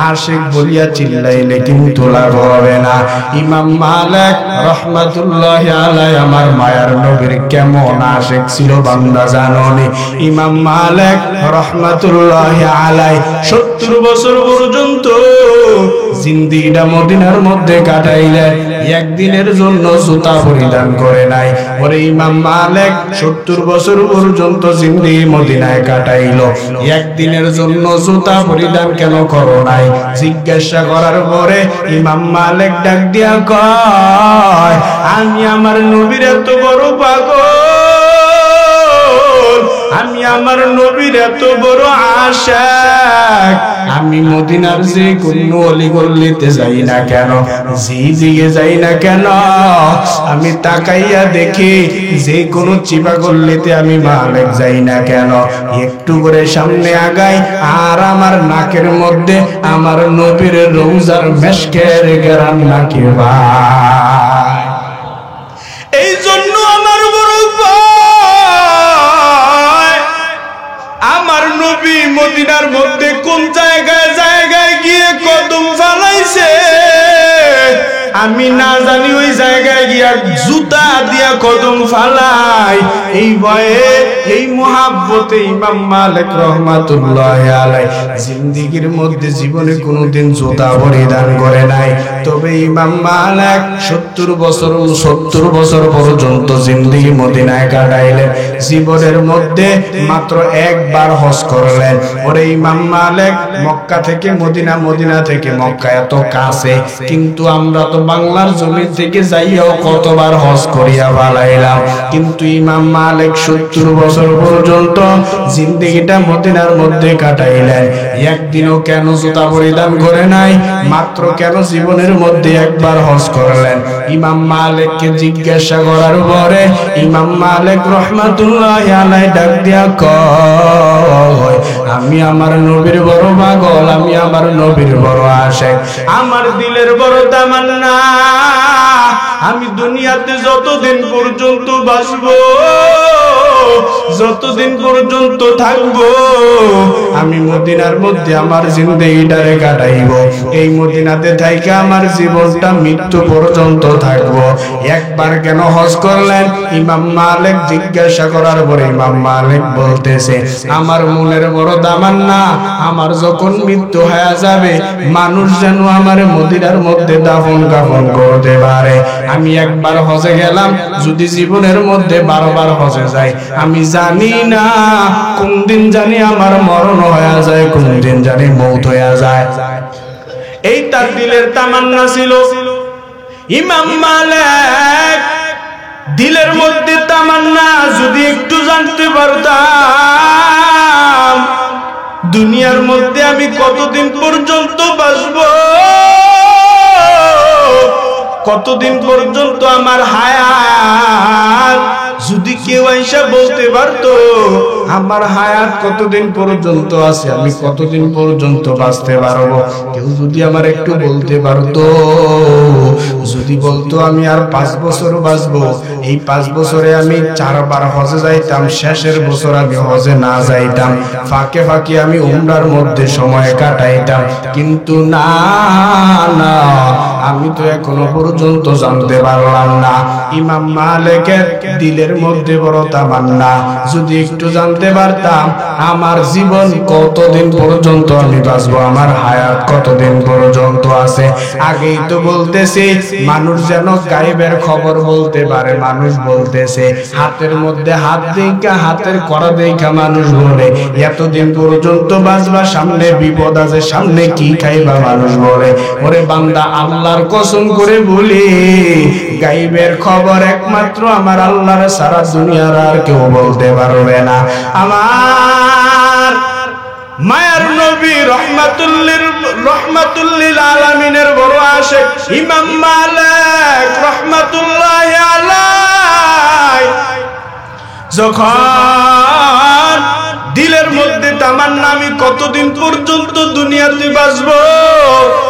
আশিক বলিয়া চিল্লাইলে কিন্তু লাভ হবে না। ইমাম মালিক রহমাতুল্লাহি আলাইহি আমার মায়ার নবীর কেমন আশিক ছিল বান্দা জানোনি? ইমাম মালিক রহমাতুল্লাহি আলাইহি 70 বছর পর্যন্ত জিন্দেগিটা মদিনার মধ্যে কাটাইলেন, একদিনের জন্য জুতা পরিধান করে নাই। ওরে ইমাম মালিক 70 বছর পর্যন্ত জিন্দেগি মদিনায় কাটাইলো, একদিনের জন্য জুতা পরিধান কেন করো নাই? জিজ্ঞাসা করার পরে ইমাম মালিক ডাক দিয়া কয়, আমি আমার নবীর এত বড় পাগল, আমি আমার নবীর এত বড় আশিক, আমি মদিনার যে কোন অলি গলিতে যাই না কেন, দিকে যাই না কেন, আমি তাকাইয়া দেখি যে কোনো চিপা গলিতে আমি মালিক যাই না কেন, একটু করে সামনে আগাই আর আমার নাকের মধ্যে আমার নবীর রওজার মেশকের ঘ্রাণ নাকি ভাই। এই জন্য আমার বড় ভয়, আমার নবী মদিনার মধ্যে কোন জায়গায় জায়গায় গিয়ে কদম ফালাইছে আমি না জানি, ওই জায়গায় গিয়া জুতা দিয়া কদম ফালাই। এই ভয়ে, এই মুহাব্বতে ইমাম মালিক রহমাতুল্লাহি আলাইহি জিন্দেগির মধ্যে জীবনে কোনোদিন জুতা পরিধান করে নাই। তবে ইমাম মালিক 70 বছর পর্যন্ত জিন্দেগি মদিনায় কাটাইলেন, জীবনের মধ্যে মাত্র একবার হজ করলেন। ওরে ইমাম মালিক মক্কা থেকে মদিনা, মদিনা থেকে মক্কা এত কাছে, কিন্তু আমরা তো বাংলার জমি থেকে যাইয়াও কতবার হজ করিয়া বালাইলাম, কিন্তু ইমাম মালিক 70 বছর পর্যন্ত জিন্দেগিটা মদিনার মধ্যে কাটাইলেন, একদিনও কেন জুতা পরিধান করে নাই, মাত্র কেন জীবনের মধ্যে একবার হজ করলেন। ইমাম মালিককে জিজ্ঞাসা করার পরে ইমাম মালিক রহমাতুল্লাহি আলাইহি ডাক দিয়া কয়, আমি আমার নবীর বড় পাগল, আমি আমার নবীর বড় আশিক, আমার দিলের বড় তামান্না, আমি দুনিয়াতে যতদিন পর্যন্ত বাঁচবো, যতদিন পর্যন্ত থাকবো, আমি মদিনার মধ্যে আমার জিন্দেগিটারে কাটাইব। এই মদিনাতে থাইকা আমার জীবনটা মৃত্যু পর্যন্ত থাকবো। একবার কেন হজ করলেন? ইমাম মালিক জিজ্ঞাসা করার পরে ইমাম মালিক বলতেছে, আমার মনের বড় তামান্না, আমার যখন মৃত্যু হয়ে যাবে, মানুষ যেন আমার মদিনার মধ্যে দাফন কাফন করতে পারে। আমি একবার হজে গেলাম, যদি জীবনের মধ্যে 12 বার হজে যাই, আমি জানি না কোন দিন জানি আমার মরণ হয়ে যায়, কোন দিন জানি মৌত হয়ে যায়। এই তার দিলের তামান্না ছিল। ইমাম মালিক দিলের মধ্যে তামান্না, যদি একটু জানতে পারতাম দুনিয়ার মধ্যে আমি কতদিন পর্যন্ত বাঁচবো, কতদিন পর্যন্ত আমার হায়াত, যদি কেউ আইসা বলতে পারতো আমার হায়াত কতদিন পর্যন্ত আছে, আমি কতদিন পর্যন্ত বাঁচতে পারবো, কেউ যদি আমার একটু বলতে পারতো, যদি বলতো আমি আর 5 বছর বাঁচবো, এই 5 বছরে আমি 4 বার হজে যাইতাম, শেষের বছর আমি হজে না যাইতাম, ফাঁকে ফাঁকে আমি উমরার মধ্যে সময় কাটাইতাম, কিন্তু না না, আমি তো এখনো পর্যন্ত জানতে পারলাম না। ইমাম মালিকের দিলের মধ্যে বড় তামান্না, যদি একটু জানতে পারতাম আমার জীবন কতদিন পর্যন্ত আমি বাঁচবো, আমার হায়াত কতদিন পর্যন্ত আছে। আগেই তো বলতেছি মানুষ যেন গায়েবের খবর বলতে পারে, মানুষ বলতেছে হাতের মধ্যে হাত দেখা, হাতের করা দেখা মানুষ বলে এতদিন পর্যন্ত বাঁচবা, সামনে বিপদ আছে, সামনে কি খাইবা মানুষ বলে। ওরে বান্দা, আল্লাহর কসম করে বলি, গায়েবের খবর একমাত্র আমার আল্লাহর সারা দুনিয়ার আর কেউ বলতে পারবে না। আমার মায়ার নবী রহমাতুল্লিল আলামিনের বড় আশিক ইমাম মালিক রহমাতুল্লাহি আলাইহি যখন দিলের মধ্যে তামান্না আমি কতদিন পর্যন্ত দুনিয়াতে বাঁচবো,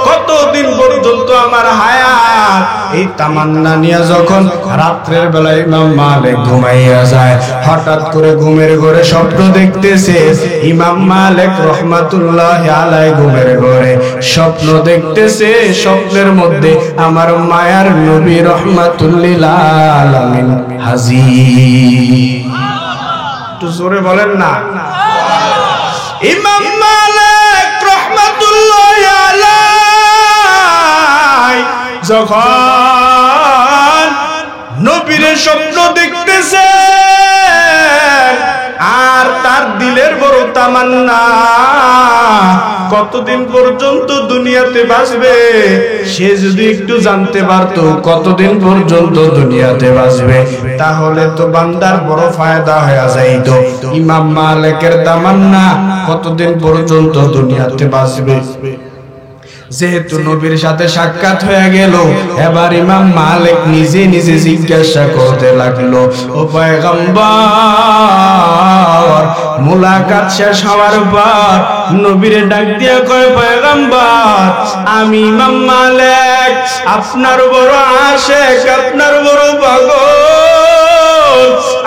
কতদিন পর্যন্ত আমার হায়াত, এই তামান্না নিয়ে যখন রাত্রের বেলা ইমাম মালিক ঘুমাইয়া যায়, হঠাৎ করে ঘুমের ঘরে স্বপ্ন দেখতেছে। ইমাম মালিক রহমাতুল্লাহি আলাইহি ঘুমের ঘরে স্বপ্ন দেখতেছে, স্বপ্নের মধ্যে আমার মায়ার নবী রহমাতুল্লিল আলামিন হাজির। একটু জোরে বলেন না। ইমাম মালিক রহমাতুল্লাহি আলাইহি যখন নবীর স্বপ্ন দেখতেছে, আর তার দিলের বড় তামান্না কতদিন পর্যন্ত দুনিয়াতে বাঁচবে, সে যদি একটু জানতে পারতো কতদিন পর্যন্ত দুনিয়াতে বাঁচবে, তাহলে তো বান্দার বড় ফায়দা হয়ে যাইত। ইমাম মালিকের তামান্না কতদিন পর্যন্ত দুনিয়াতে বাঁচবে। যেহেতু নবীর সাথে সাক্ষাৎ হয়ে গেল, এবার ইমাম মালিক নিজে নিজে জিজ্ঞাসা করতে লাগলো, ও পয়গম্বর, মুলাকাত শেষ হওয়ার পর নবীরে ডাক দিয়া কয়, পয়গম্বর, আমি ইমাম মালিক আপনার বড় আশিক, আপনার বড় পাগল,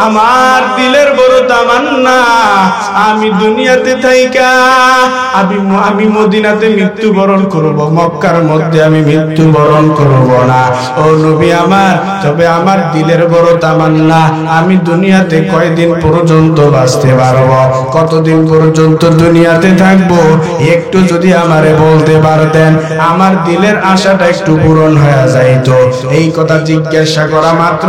আমার দিলের বড় তামান্না, আমি দুনিয়াতে থাইকা আমি মদিনাতে মৃত্যুবরণ করব, মক্কার মধ্যে আমি মৃত্যুবরণ করব না। ও নবী আমার, তবে আমার দিলের বড় তামান্না, আমি দুনিয়াতে কয়দিন পর্যন্ত বাঁচতে পারবো, কতদিন পর্যন্ত দুনিয়াতে থাকবো, একটু যদি আমারে বলতে পারতেন, আমার দিলের আশাটা একটু পূরণ হয়ে যাইতো। এই কথা জিজ্ঞাসা করা মাত্র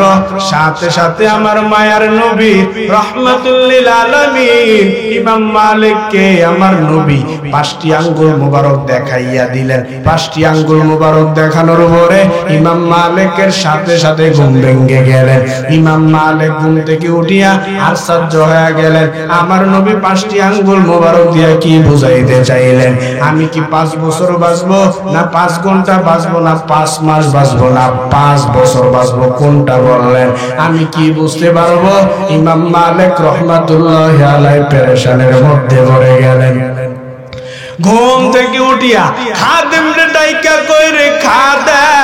সাথে সাথে আমার মায়া মায়ার নবী রাহমাতুল লিল আলামিন ইমাম মালিককে আমার নবী 5টি আঙ্গুল মোবারক দেখাইয়া দিলেন। 5টি আঙ্গুল মোবারক দেখানোর পরে ইমাম মালিকের সাথে সাথে ঘুম ভেঙে গেলেন। ইমাম মালিক ঘুম থেকে উঠিয়া আশ্চর্য হয়ে গেলেন, আমার নবী 5টি আঙ্গুল মোবারক দিয়া কি বুঝাইতে চাইলেন? আমি কি 5 বছর বাঁচবো, না 5 ঘন্টা বাঁচবো, না 5 মাস বাঁচবো, না 5 বছর বাঁচবো, কোনটা বললেন? আমি কি বুঝতে পারবো? ইমাম মালিক রাহমাতুল্লাহি আলাইহি পেরেশানের মধ্যে পড়ে গেলেন। ঘুম থেকে উঠিয়া খাদেমরে ডাইকা কইরে, খাদেম,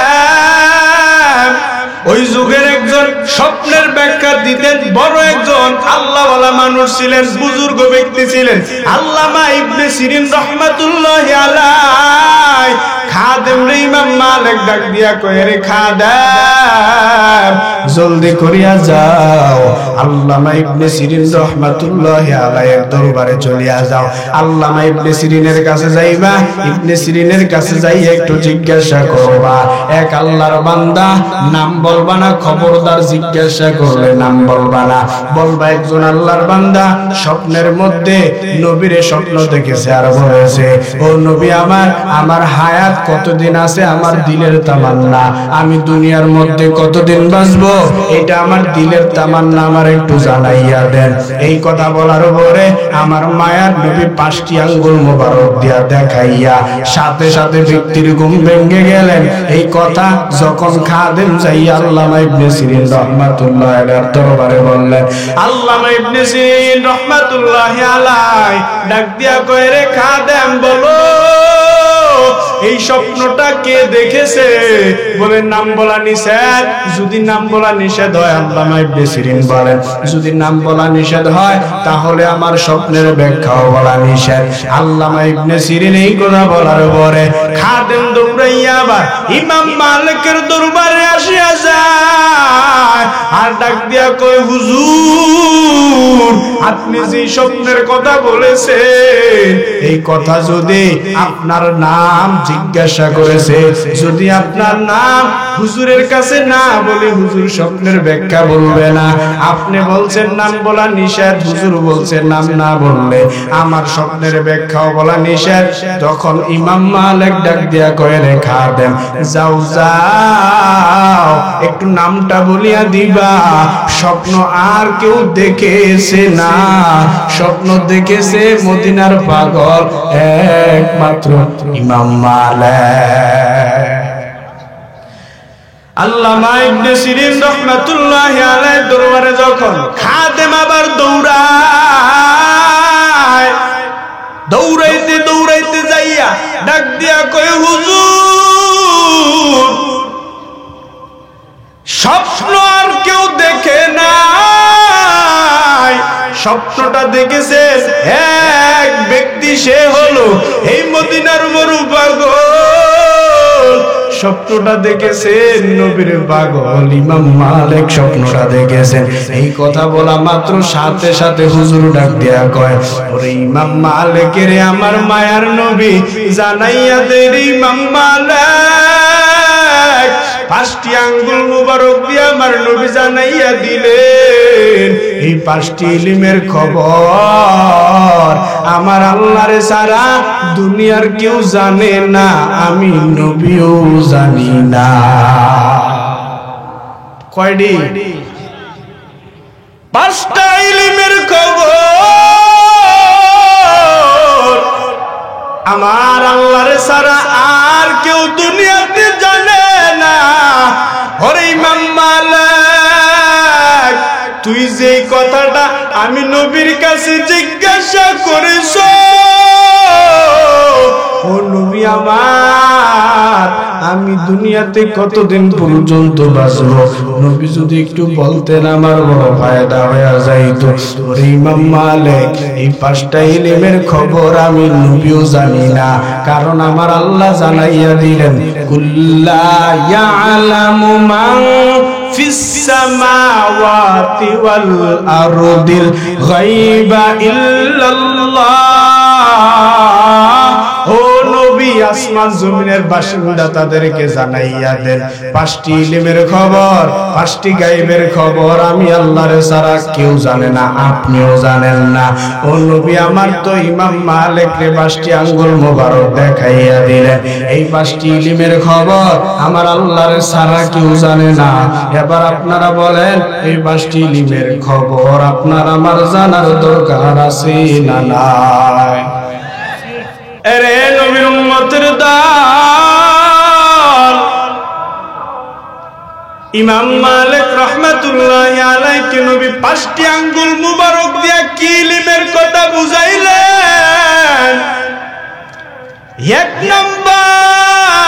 ওই যুগের একজন স্বপ্নের ব্যাখ্যা দিতেন, বড় একজন আল্লাহওয়ালা মানুষ ছিলেন, বুজুর্গ ব্যক্তি ছিলেন, আল্লামা ইবনে সিরিন রাহমাতুল্লাহি আলাইহি। খাদেম রে ইমাম মালিক ডাক দিয়া কয়, রে খাদেম, জলদি করিয়া যাও, আল্লামা ইবনে সিরিন রাহমাতুল্লাহি আলাইহির দরবারে চলিয়া যাও। আল্লামা ইবনে সিরিনের কাছে যাইবা, ইবনে সিরিনের কাছে যাইয়া একটু জিজ্ঞাসা করবা, এক আল্লাহর বান্দা, নাম বলবা না, খবরদার জিজ্ঞাসা করলে নাম বলবা না, বলবা একজন আল্লাহর বান্দা স্বপ্নের মধ্যে নবীরে স্বপ্ন দেখেছে আর বলেছে, ও নবী আমার হায়াত কতদিন আছে, আমার দিলের তামান্না, আমি দুনিয়ার মধ্যে কতদিন বাঁচবো, এটা আমার দিলের তামান্না, আমার একটু জানাইয়া দেন। এই কথা বলার পরে আমার মায়ার নবী 5টি আঙ্গুল মোবারক দিয়া দেখাইয়া সাথে সাথে ব্যক্তির ঘুম ভেঙে গেলেন। এই কথা যখন খাদেম যাইয়া আল্লামা ইবনে সিরিন রাহমাতুল্লাহি আলাইহির দরবারে বললেন, আল্লামা ইবনে সিরিন রাহমাতুল্লাহি আলাইহি ডাক দিয়া কয়, রে খাদেম, বলো এই স্বপ্নটা কে দেখেছে? বলে নাম বলা নিষেধ। যদি নাম বলা নিষেধ হয়, আল্লামা ইবনে সিরিন বলেন, যদি নাম বলা নিষেধ হয় তাহলে আমার স্বপ্নের ব্যাখ্যাও বলা নিষেধ। আল্লামা ইবনে সিরিন এই কথা বলার পরে খাদেম দৌড়াইয়া আবার ইমাম মালিকের দরবারে আসিয়া যায় আর ডাক দিয়া কয়, হুজুর, আপনি যে স্বপ্নের কথা বলেছেন, এই কথা যদি আপনার নাম জিজ্ঞাসা করেছে, যদি আপনার নাম হুজুরের কাছে না বলে হুজুর স্বপ্নের ব্যাখ্যা বলবে না, আপনি বলছেন নাম বলা নিষেধ, হুজুর বলছেন নাম না বললে আমার স্বপ্নের ব্যাখ্যাও বলা নিষেধ। তখন ইমাম মালিক ডাক দিয়া কয়, রে খাদেম, যাও যাও, একটু নামটা বলিয়া দিবা, স্বপ্ন আর কেউ দেখেছে না, স্বপ্ন দেখেছে মদিনার পাগল একমাত্র ইমাম মালিক। আল্লামা ইবনে সিরিন রাহমাতুল্লাহি আলাইহির দরবারে যখন খাদেম আবার দৌড়াইতে দৌড়াইতে যাইয়া ডাক দিয়া কয়, হুজুর, স্বপ্ন আর কেউ দেখে নাই, স্বপ্নটা দেখেছে এক ব্যক্তি, সে হলো এই মদিনার বড় পাগল, স্বপ্নটা দেখেছেন নবীর পাগল ইমাম মালিক, স্বপ্নটা দেখেছেন। এই কথা বলা মাত্র সাথে সাথে হুজুর ডাক দিয়া কয়, ওরে ইমাম মালিকের আমার মায়ার নবী জানাইয়া দে, ইমাম মালিক 5টি আঙ্গুল মুবারক দিয়ে আমার নবী জানাইয়া দিলেন, এই 5টি ইলমের খবর আমার আল্লাহর ছাড়া দুনিয়ার কেউ জানে না, আমি নবীও জানি না। কয়টি? 5টা ইলমের খবর আমার আল্লাহর ছাড়া আর কেউ দুনিয়াতে জানে না। ওরে ইমাম মালিক, তুই যে কথাটা আমি নবীর কাছে জিজ্ঞাসা করেছ, ও নবী আমার, আমি দুনিয়াতে কতদিন পর্যন্ত বাঁচবো, নবী যদি একটু বলতেন আমার বড় ফায়দা হয়ে যাইতো। ওরে ইমাম মালিক, এই 5টা ইলমের খবর আমি নবীও জানি না, কারণ আমার আল্লাহ জানাইয়া দিলেন, কুল্লা ইয়ালামু মান ফিস সামাওয়াতি ওয়াল আরদিল গায়বা ইল্লাল্লাহ। ও নবী, আসমান জমিনের বাসিন্দা তাদেরকে জানাইয়া দেন 5টি ইলমের খবর, 5টি গায়েবের খবর আমি আল্লাহর ছাড়া কেউ জানে না, আপনিও জানেন না। ও নবী আমার তো ইমাম মালিক রে 5টি আঙ্গুল মোবারক দেখাইয়া দিলেন, এই 5টি ইলমের খবর আমার আল্লাহর ছাড়া কেউ জানে না। এবার আপনারা বলেন এই 5টি ইলমের খবর আপনার আমার জানার দরকার আছে না নাই? আরে নবীর উম্মতের দল ইমাম মালিক রাহমাতুল্লাহি আলাইহি নবী 5টি আঙ্গুল মুবারক দিয়া কি ইলমের কথা বুঝাইলেন? এক নাম্বার,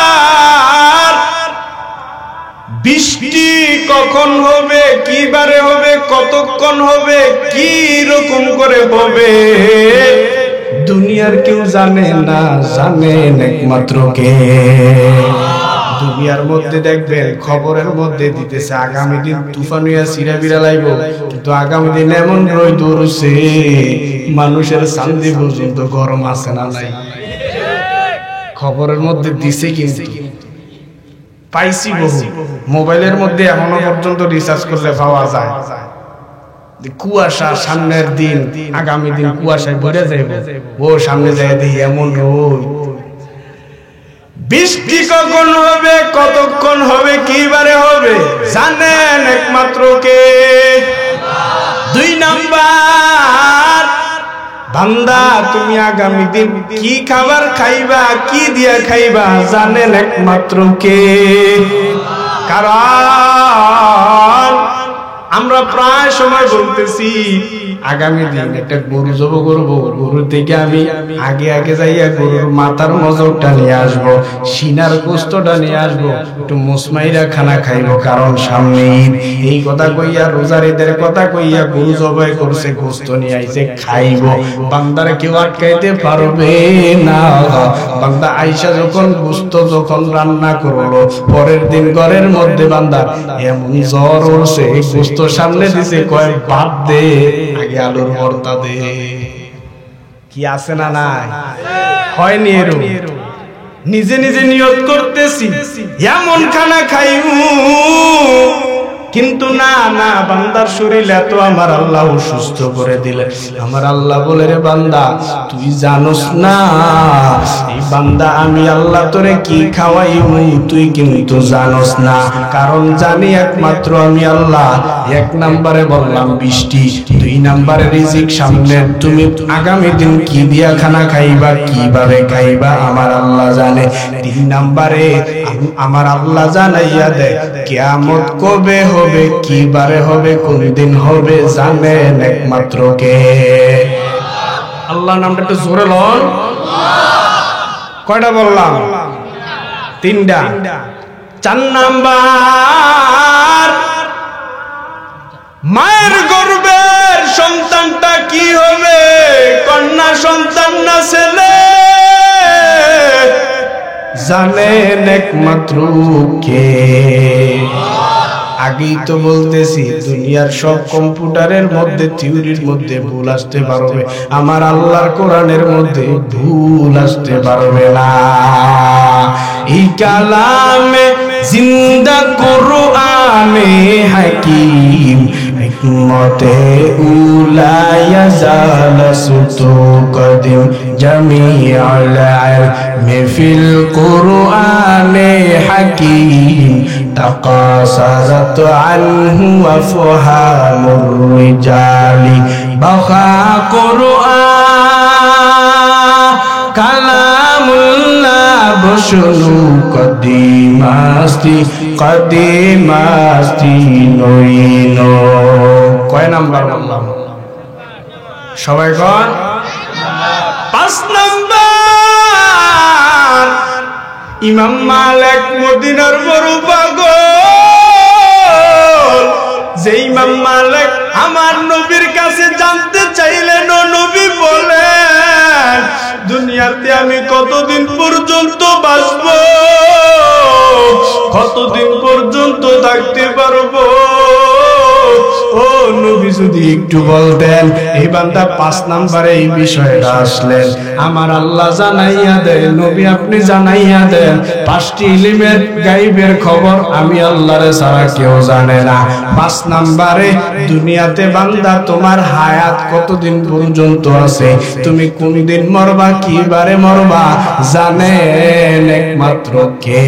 বৃষ্টি কখন হবে, কিবারে হবে, কতক্ষণ হবে, কি রকম করে হবে দুনিয়ার কেউ জানে না, জানেন একমাত্র কে? দুনিয়ার মধ্যে দেখবেন খবরের মধ্যে দিতেছে আগামী দিন তুফান হইয়া সিরা বিরা লাইব, কিন্তু আগামী দিন এমন রোদ উঠছে মানুষের চান্দি পর্যন্ত গরম আছে না নাই? খবরের মধ্যে দিছে, কিন্তু পাইছি বহু মোবাইলের মধ্যে এখনো পর্যন্ত রিসার্চ করলে পাওয়া যায় কুয়াশা, সামনের দিন আগামী দিন কুয়াশায় ভরে যাইব, ও সামনে যায় দেখি এমন রোদ। বৃষ্টি কখন হবে, কতক্ষণ হবে, কিবারে হবে জানেন একমাত্র কে? 2 নাম্বার, বান্দা তুমি আগামী দিন কি খাবার খাইবা, কি দিয়া খাইবা জানেন একমাত্র কে? কারণ আমরা প্রায় সময় বলতেছি আগামী দিন একটা গরু জব করবো, গরু থেকে আমি আগে আগে যাইয়া গরুর মাথার মজরটা নিয়ে আসবো, সিনার গোস্তটা নিয়ে আসবো, একটু মুসমাইরা খানা খাইবো, কারণ সামনে ঈদ। এই কথা কইয়া রোজারিদের কথা কইয়া গরু জবাই করছে, গোস্ত নিয়ে আইছে, খাইবো। বান্দার কেউ আটকাইতে পারবে না। বান্দা আইসা যখন গোস্ত যখন রান্না করলো, পরের দিন ঘরের মধ্যে বান্দার এমন জ্বর উঠছে, গোস্ত সামনে দিছে, কয় বাদ দে, আগে আলুর ভর্তা দে। কি আছে না নাই? হয়নি এরো? নিজে নিজে নিয়ত করতেছি এমন খানা খাইবো, কিন্তু না না, বান্দার শরীর এত আমার আল্লাহ সুস্থ করে দিলেন। আমার আল্লাহ বলে রে বান্দা তুই জানোস না এই বান্দা আমি আল্লাহ তোরে কি খাওয়াই, তুই কিন্তু জানোস না। কারণ জানি একমাত্র আমি আল্লাহ। 1 নম্বরে বললাম বৃষ্টি, 2 নম্বরে রিজিক সামনে, তুমি আগামী দিন কি দিয়া খানা খাইবা, কিভাবে খাইবা আমার আল্লাহ জানে। 3 নম্বরে আমার আল্লাহ জানাইয়া দেয় কিয়ামত কবে হবে, কিবারে হবে, কোন দিন হবে জানেন একমাত্র কে? আল্লাহ নামটা একটু জোরে বল। কয়টা বললাম? 3টা। 4 নাম্বার, মায়ের গর্ভের সন্তানটা কি হবে, কন্যা সন্তান না ছেলে জানেন একমাত্র কে? আগেই তো বলতেছি দুনিয়ার সব কম্পিউটারের মধ্যে থিওরির মধ্যে ভুল আসতে পারবে, আমার আল্লাহর কোরআনের মধ্যে ভুল আসতে পারবে না। এই কালামে জিন্দা কোরআনে হাকিম হিকমতে উলায়া জালাসতু কদিম জামিআল ইলমি ফিল কোরআনে হাকিম তাকাসারাত আনহু আফহামুর রিজালি বাখা কোরআন কালামুল্লাহ বশরু কদিমাস্তি কদিমাস্তি নইনো। কয় নাম্বার বললাম? সবাই কোন? 5 নাম্বার, ইমাম মালিক মদিনার বড় পাগল। যে ইমাম মালিক আমার নবীর কাছে জানতে চাইলেন, ও নবী বলেন দুনিয়াতে আমি কতদিন পর্যন্ত বাঁচবো, কতদিন পর্যন্ত থাকতে পারবো? ও নবী যদি একটু বলতেন। এই বান্দা 5 নম্বরে এই বিষয়টা আসলেন, আমার আল্লাহ জানাইয়া দেন, নবী আপনি জানাইয়া দেন 5টি ইলমের গায়বের খবর আমি আল্লাহর ছাড়া কেউ জানে না। 5 নম্বরে দুনিয়াতে বান্দা তোমার হায়াত কতদিন পর্যন্ত আছে, তুমি কোন দিন মরবা, কিবারে মরবা জানেন একমাত্র কে?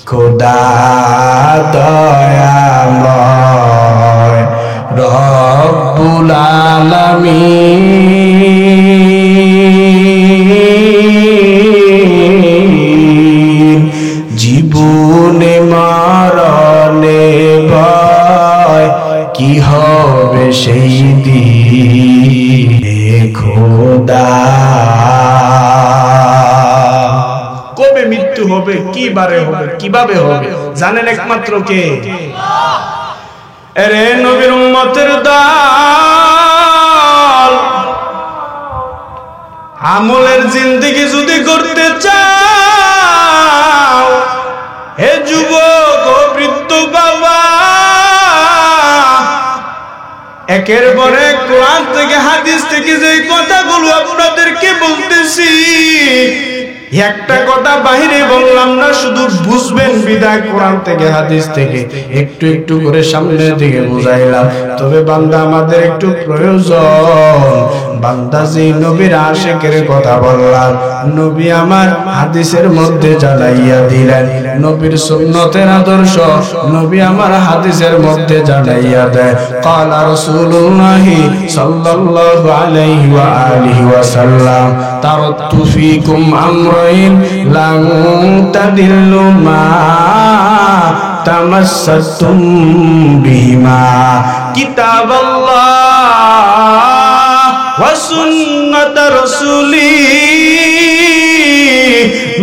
খোদা দয়াময় রব্বুল আলামিন, জীবনে মরণে ভয় কি হবে সেই দিন খোদা। কবে মৃত্যু হবে, কিবারে হবে, কিভাবে হবে জানেন একমাত্র কে? আরে নবীর উম্মতের দল, আমলের জিন্দেগি যদি করতে চাও, হে যুবক ও বৃদ্ধ বাবা, একের পর এক কোরআন থেকে হাদিস থেকে যে কথাগুলো আপনাদেরকে বলতেছি, একটা কথা বাহিরে বললাম না, শুধু বুঝবেন বিদায় কোরআন থেকে হাদিস থেকে একটু একটু করে সামনের দিকে বুঝাইলাম। তবে বান্দা আমাদের একটু প্রয়োজন, বান্দা যে নবীর আশিকের কথা বললাম, নবী আমার হাদিসের মধ্যে জানাইয়া দিলেন, নবীর সুন্নতের আদর্শ নবী আমার হাদিসের মধ্যে জানাইয়া দেয়। ক্বালা রাসূলুল্লাহ সাল্লাল্লাহু আলাইহি ওয়া আলিহি ওয়াসাল্লাম, তারাকতু ফীকুম আমরাইন লান তাদিল্লু মা তামাসসাকতুম বিহিমা, কিতাবাল্লাহ ওয়া সুন্নাত রাসূলি।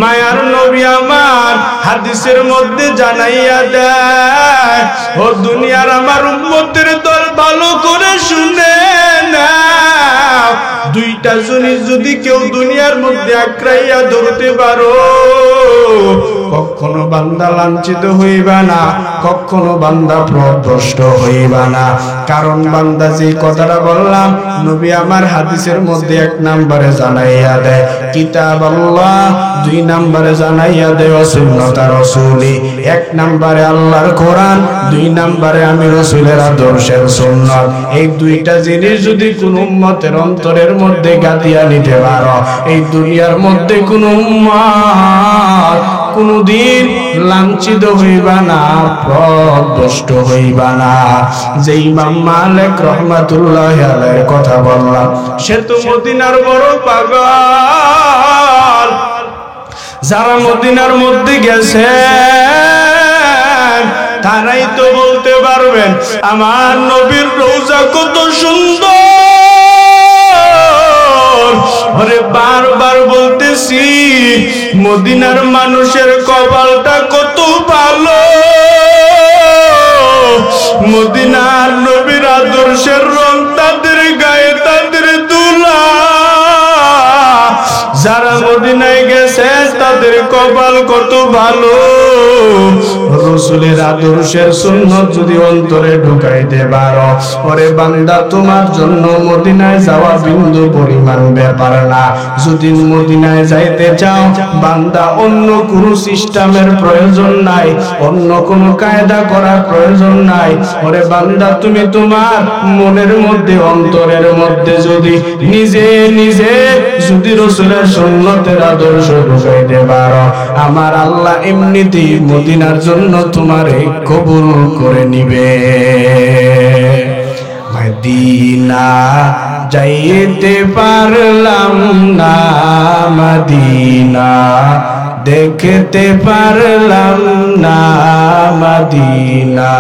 মায়ার নবী আমার হাদিসের মধ্যে জানাইয়া দেয়, ও দুনিয়ার আমার উম্মতের দল ভালো করে শুনে না, দুইটা জিনিস যদি কেউ দুনিয়ার মধ্যে আঁকড়াইয়া ধরতে পারো, কখনো বান্দা লাঞ্ছিত হইবা না, কখনো বান্দা পথভ্রষ্ট হইবা না। কারণ বান্দা যে কথাটা বললাম, নবী আমার হাদিসের মধ্যে 1 নম্বরে জানাইয়া দেয় কিতাব আল্লাহ, 2 নম্বরে জানাইয়া দেয় সুন্নাত রাসূলি। 1 নম্বরে আল্লাহর কোরআন, 2 নম্বরে আমি রাসূলের আদর্শের সুন্নাত। এই দুইটা জিনিস যদি কোন উম্মতের অন্তরের মধ্যে গাঁথিয়া নিতে পারো, এই দুনিয়ার মধ্যে কোন উম্মত কোনদিন লাঞ্ছিত হইবা না, পথভ্রষ্ট হইবা না। যে ইমাম মালিক রাহমাতুল্লাহি আলাইহির কথা বললাম, সে তো মদিনার বড় পাগল। যারা মদিনার মধ্যে গেছে তারাই তো বলতে পারবেন আমার নবীর রওজা কত সুন্দর। আরে বারবার বলতেছি, মদিনার মানুষের কপালটা কত ভালো, মদিনার নবীর আদর্শের রং তাদের গায়ে তাদের দুলা। যারা মদিনায় গেছে তাদের কপাল কত ভালো, রাসূলের আদর্শের সুন্নাত যদি অন্তরে ঢুকাইতে পারো, ওরে বান্দা তোমার জন্য মদিনায় যাওয়া বিন্দু পরিমাণ ব্যাপার না। যদি মদিনায় যাইতে চাও বান্দা, অন্য কোনো সিস্টেমের প্রয়োজন নাই, অন্য কোনো কায়দা করার প্রয়োজন নাই। ওরে বান্দা তুমি তোমার মনের মধ্যে অন্তরের মধ্যে যদি নিজে নিজে যদি রাসূলের সুন্নতের আদর্শ ঢুকাইতে পারো, আমার আল্লাহ এমনিতেই মদিনার জন্য তোমারে কবুল করে নিবে। মদিনা যাইতে পারলাম না, মদিনা দেখতে পারলাম না, মদিনা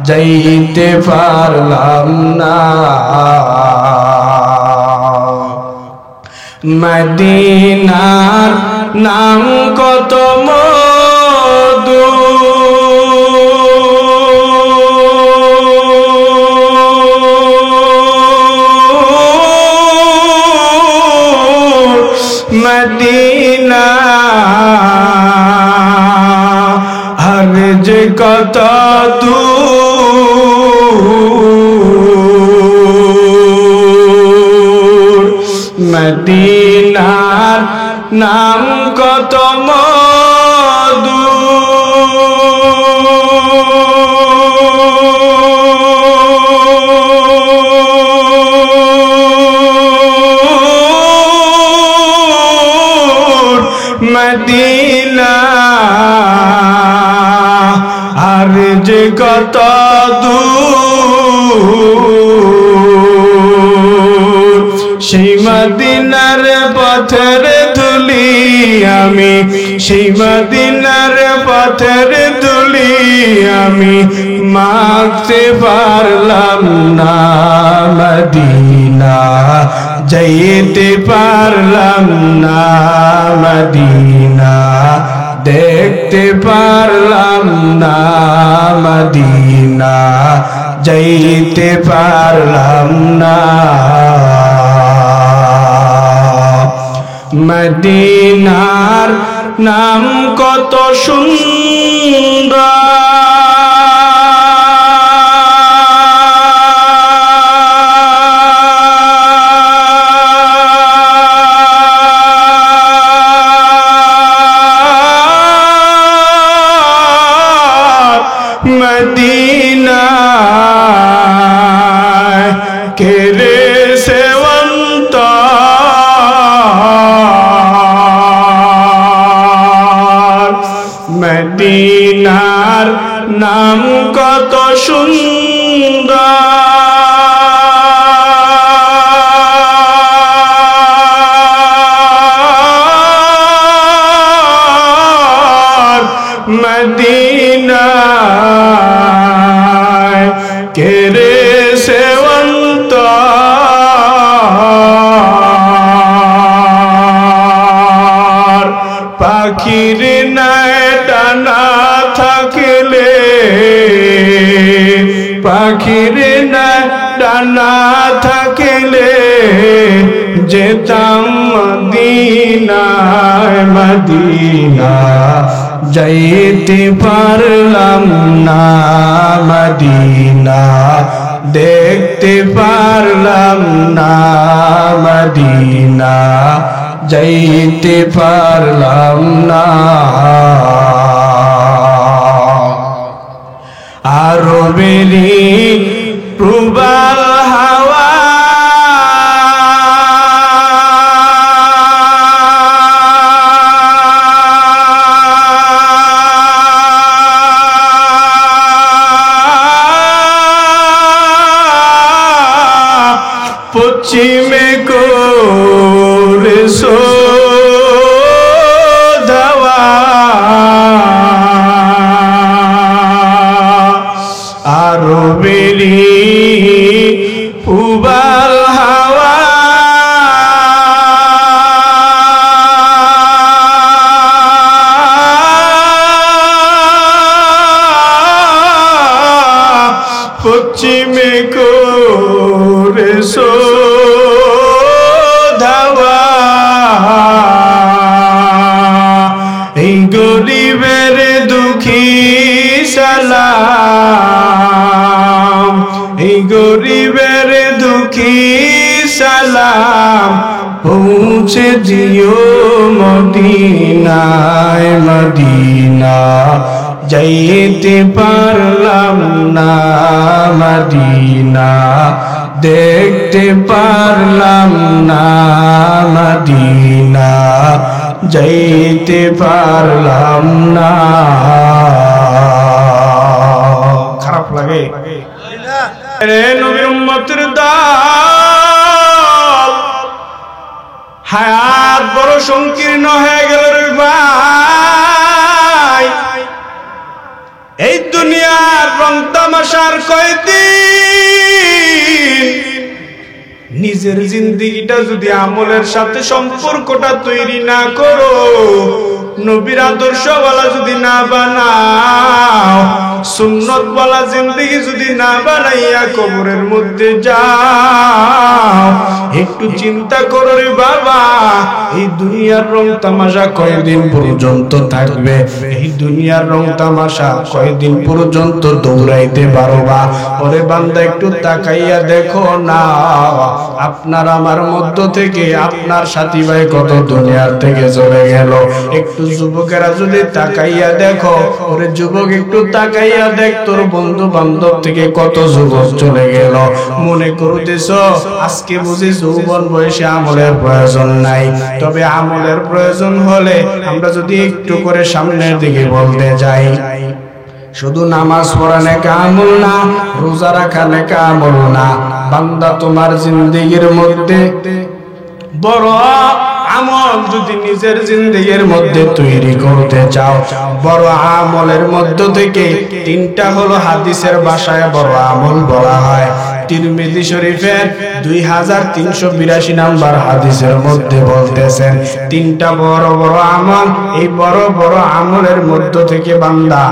যাইতে পারলাম না। মদিনার নাম কত মধু, মদিনা আর যে কত দূর মদিনার নাম কত মধু মদিনা আর যে কত দূর সেই মদিনার পথের ধুলি আমি সেই মদিনার পথের ধুলি আমি মাখতে পারলাম না মদিনা যাইতে পারলাম না মদিনা দেখতে পারলাম না মদিনা যাইতে পারলাম না মদিনার নাম কত সুন্দর মদিনা কেরে সেবন্ত মদিনার নাম কত সুন্দর মদিনা কেরে সেবন্ত পাখির নাই ডানা থাকলে পাখির নাই ডানা থাকলে যেতাম মদিনায় মদিনা যাইতে পারলাম না মদিনা দেখতে পারলাম না মদিনা যাইতে পারলাম না আরবেরি প্রবাল হাওয়া পশ্চিমে করে সোধাওয়া আরবেরি পূবাল হাওয়া পশ্চিমে করে সোধাওয়া এই গরিবের দুঃখী সালাম এই গরিবের দুঃখী সালাম পৌঁছে দিও মদিনায় মদিনা যাইতে পারলাম না মদিনা দেখতে পারলাম না মদিনা যাইতে পারলাম না খারাপ লাগে রে নবীর উম্মতের দল হায়াত বড় সংকীর্ণ হয়ে গেল রে ভাই এই দুনিয়ার রং তামাশার কয়দিন নিজের জিন্দেগিটা যদি আমলের সাথে সম্পর্কটা তৈরি না করো নবীর আদর্শওয়ালা যদি না বানাও সুন্নত ওয়ালা জিন্দেগি যদি না বানাইয়া কবরের মধ্যে যাও, একটু চিন্তা করো রে বাবা, এই দুনিয়ার রং তামাশা কয়দিন পর্যন্ত থাকবে? এই দুনিয়ার রং তামাশা কয়দিন পর্যন্ত দৌড়াইতে পারবা? ওরে বান্দা একটু তাকাইয়া দেখো না, আপনার আমার মধ্য থেকে আপনার সাথী ভাই কত দুনিয়ার থেকে চলে গেল। একটু যুবকেরা যদি তাকাইয়া দেখো, ওরে যুবক একটু তাকাইয়া দেখ, তোর বন্ধু বান্ধব থেকে কত যুবক চলে গেল। মনে করতেছ আজকে বুঝি যৌবন বয়সে আমলের প্রয়োজন নাই, তবে আমলের প্রয়োজন হলে আমরা যদি একটু করে সামনের দিকে বলতে যাই, শুধু নামাজ পড়া নেকা আমল না, রোজা রাখা নেকা আমল না। বান্দা তোমার জিন্দেগির মধ্যে বড় আমল যদি নিজের জিন্দেগির মধ্যে তৈরি করতে চাও, বড় আমলের মধ্য থেকে তিনটা হলো হাদিসের ভাষায় বড় আমল বলা হয়। তিরমিজি শরীফের 2382 নাম্বার হাদিসের মধ্যে বলতেছেন তিনটা বড় বড় আমল। এই বড় বড় আমলের মধ্য থেকে বান্দা,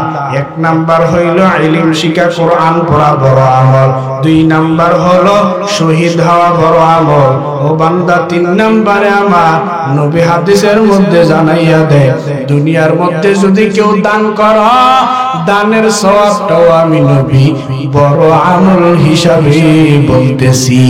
এক নাম্বার হইল ইলম শিক্ষা, কোরআন পড়া বড় আমল। 2 নাম্বার হলো শহীদ হওয়া বড় আমল। ও বান্দা, 3 নাম্বারে আমার নবী হাদিসের মধ্যে জানাইয়া দেয়, দুনিয়ার মধ্যে যদি কেউ দান করো, দানের সওয়াবটাও আমি নবী বড় আমল হিসাবে বলতেছি।